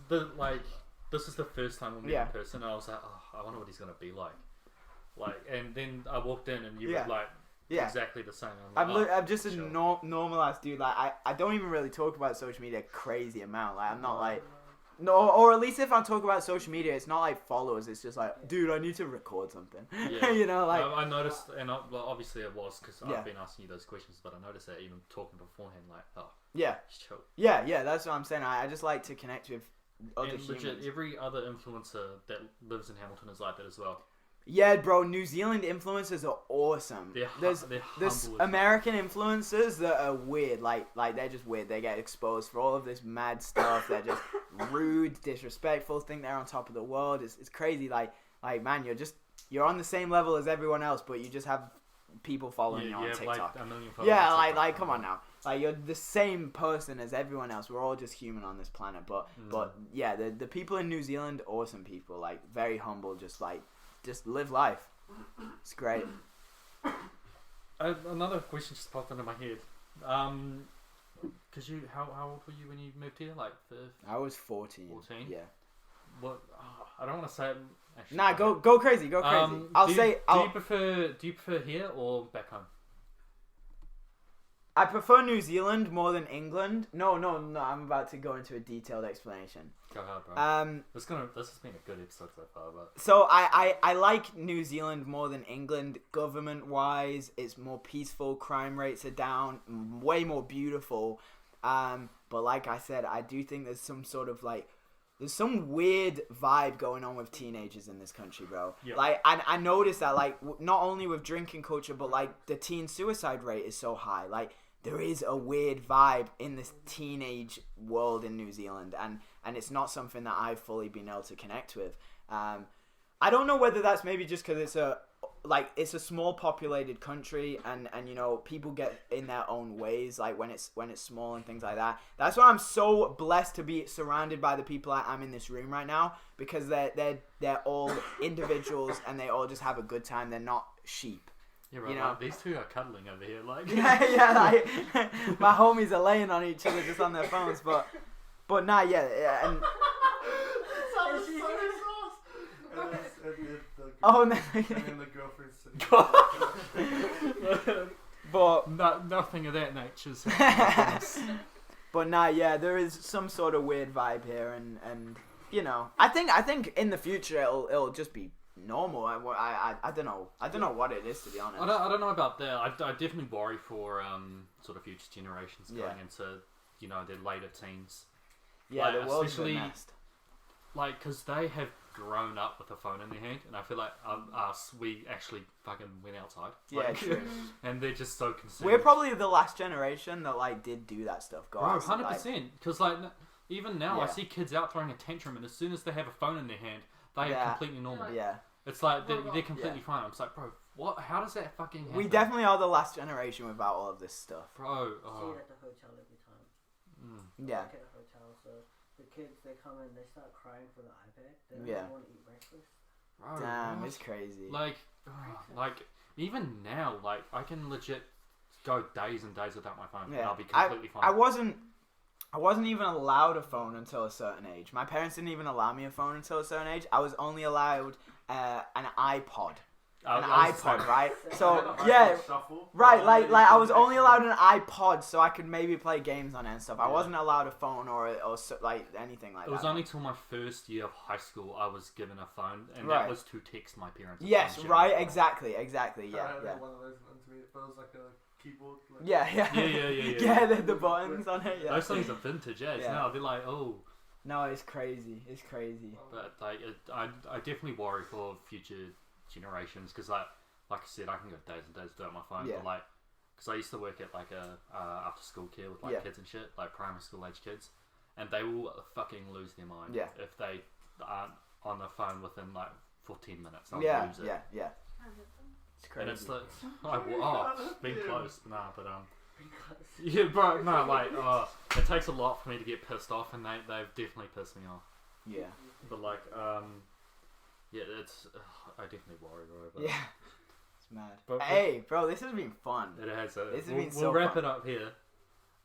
this is the first time we met in person. And I was like, oh, I wonder what he's gonna be like. Like, and then I walked in and you Yeah. were like, Yeah. exactly the same. I'm like, I'm just a sure. normal ass dude. Like I don't even really talk about social media a crazy amount. Like I'm not like. No, or at least if I talk about social media, it's not like followers. It's just like, dude, I need to record something. Yeah. You know, like. I noticed, and well, obviously it was because Yeah. I've been asking you those questions, but I noticed that even talking beforehand, like, oh, Yeah, it's chill. yeah. That's what I'm saying. I just like to connect with other And humans. legit, every other influencer that lives in Hamilton is like that as well. Yeah, bro, New Zealand influencers are awesome. There's American influencers that are weird, like they're just weird. They get exposed for all of this mad stuff. They're just rude, disrespectful, think they're on top of the world. It's crazy. Like man, you're on the same level as everyone else, but you just have people following you on TikTok. Like come on now. Like you're the same person as everyone else. We're all just human on this planet. But yeah, the people in New Zealand, awesome people. Like very humble, just live life. It's great. Another question just popped into my head. Cause how old were you when you moved here? Like I was 14. 14. Yeah. What? I don't want to say it. Actually, nah, go crazy. Go crazy. Do you prefer here or back home? I prefer New Zealand more than England. No. I'm about to go into a detailed explanation. Go ahead, bro. This has been a good episode so far, but so I like New Zealand more than England. Government wise, it's more peaceful. Crime rates are down. Way more beautiful. But like I said, I do think there's some sort of there's some weird vibe going on with teenagers in this country, bro. Yep. Like, I noticed that, not only with drinking culture, but, the teen suicide rate is so high. Like, there is a weird vibe in this teenage world in New Zealand, and it's not something that I've fully been able to connect with. I don't know whether that's maybe just because it's a small populated country and people get in their own ways, when it's small and things like that. That's why I'm so blessed to be surrounded by the people I am in this room right now, because they're all individuals and they all just have a good time. They're not sheep. Yeah, right. Like, these two are cuddling over here, my homies are laying on each other just on their phones, but nah, yeah, and and then the girlfriend's sitting. But nothing of that nature's. But nah, yeah, there is some sort of weird vibe here, and I think in the future it'll just be normal. I don't know what it is, to be honest. I don't know about that. I definitely worry for sort of future generations going into their later teens. Yeah, the world's a mess. Because they have grown up with a phone in their hand, and I feel like we actually fucking went outside. Yeah, true. And they're just so consumed. We're probably the last generation that did do that stuff, guys. 100%. Because even now, I see kids out throwing a tantrum, and as soon as they have a phone in their hand, they are completely normal. Yeah. It's like they're completely fine. I'm just like, bro, what? How does that fucking happen? We definitely are the last generation without all of this stuff, bro. I see it at the hotel every time. Yeah. I work at a hotel, so the kids, they come in, they start crying for the iPad. They don't want to eat breakfast. Bro, damn, what? It's crazy. Even now, I can legit go days and days without my phone, yeah. and I'll be completely fine. I wasn't even allowed a phone until a certain age. My parents didn't even allow me a phone until a certain age. I was only allowed an iPod. Right? So yeah, right. I was only allowed an iPod, so I could maybe play games on it and stuff. I wasn't allowed a phone or anything like that. It was only till my first year of high school I was given a phone, and that was to text my parents. Yes, right. Exactly. Yeah. I had one of those to me. It feels like a keyboard. Yeah. The buttons on it. Yeah. Those things are vintage. Now they're like, oh. No, it's crazy. But I definitely worry for future generations, because like I said, I can go days and days without my phone. Yeah. But because I used to work at a after school care with kids and shit, primary school age kids, and they will fucking lose their mind if they aren't on the phone within 14 minutes. They'll lose it. Yeah. It's crazy. And it's being close. Nah, but yeah, bro. No, it takes a lot for me to get pissed off, and they've definitely pissed me off. Yeah. But yeah, it's I definitely worry about it. Yeah. It's mad. But hey, bro, this has been fun. It has. We'll wrap it up here.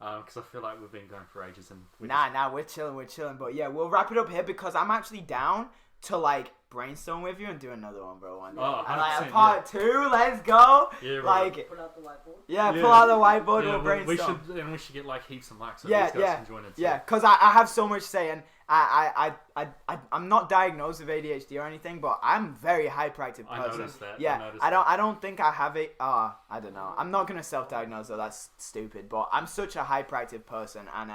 Because I feel like we've been going for ages, and we're chilling. But yeah, we'll wrap it up here because I'm actually down to brainstorm with you and do another one, bro. One day. Oh, 100%, part 2. Let's go. Yeah, right. Pull out the whiteboard. Yeah, pull out the whiteboard. We'll brainstorm. We should get heaps of mics. So yeah. Because I have so much to say, and I'm not diagnosed with ADHD or anything, but I'm a very hyperactive person. I noticed that. Yeah, I don't think I have it. I don't know. I'm not gonna self-diagnose though. That's stupid. But I'm such a hyperactive person, and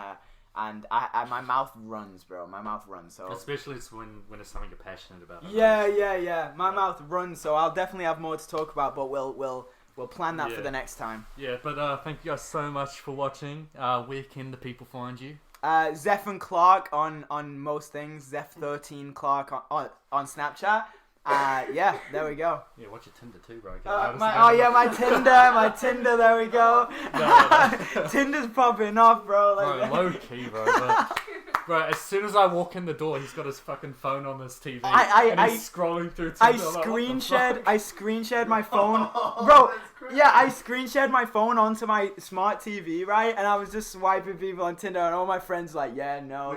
and my mouth runs, bro. My mouth runs. So especially when it's something you're passionate about. Yeah. My mouth runs, so I'll definitely have more to talk about, but we'll plan that for the next time. Yeah, but thank you guys so much for watching. Where can the people find you? Zephan Clark on most things. Zeph13 Clark on Snapchat. Yeah, there we go. Yeah, watch your Tinder too, bro. My Tinder, there we go. Tinder's popping off, bro. Like, bro, low key, bro. Bro, as soon as I walk in the door, he's got his fucking phone on his TV. And he's scrolling through Tinder. I screen shared my phone. Bro, yeah, I screen shared my phone onto my smart TV, right? And I was just swiping people on Tinder, and all my friends like, yeah, no.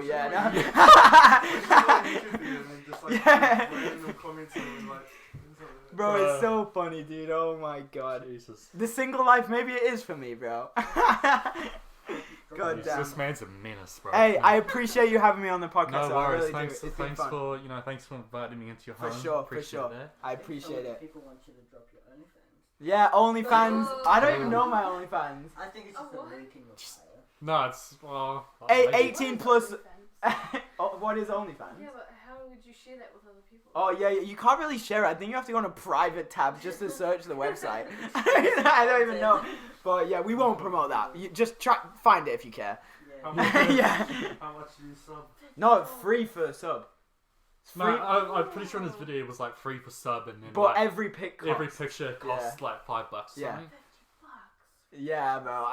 Bro, it's so funny, dude. Oh my god. Jesus. The single life, maybe it is for me, bro. God damn. This man's a menace, bro. Hey, I appreciate you having me on the podcast. No worries. Really thanks for inviting me into your home. For sure. That. I appreciate it. People want you to drop your OnlyFans. Yeah, OnlyFans. I don't even know my OnlyFans. I think it's just a linking of fire. No, it's 18 plus. What is OnlyFans? Yeah, but how would you share that with other people? Oh yeah, you can't really share it. I think you have to go on a private tab just to search the website. I don't even know. But yeah, we won't promote that. You just find it if you care. Yeah. How much do you sub? No, free for a sub. No, I'm pretty sure in this video it was like free for sub, and then but like, every picture costs like $5 or yeah. something. Yeah, bro.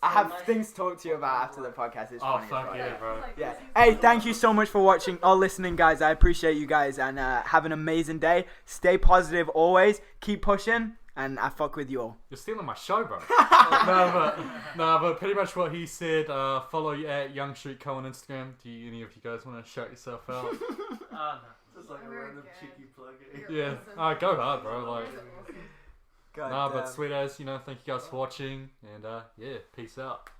I have things to talk to you about after the podcast. It's funny. Fuck yeah, bro. Yeah. Hey, thank you so much for watching or listening, guys. I appreciate you guys, and have an amazing day. Stay positive always. Keep pushing, and I fuck with you all. You're stealing my show, bro. but pretty much what he said. Follow you at Young Street Co on Instagram. Do any of you guys want to shout yourself out? No. Just like a random cheeky plug. Yeah. Go hard, bro. Like. God but sweet as, thank you guys for watching, and yeah, peace out.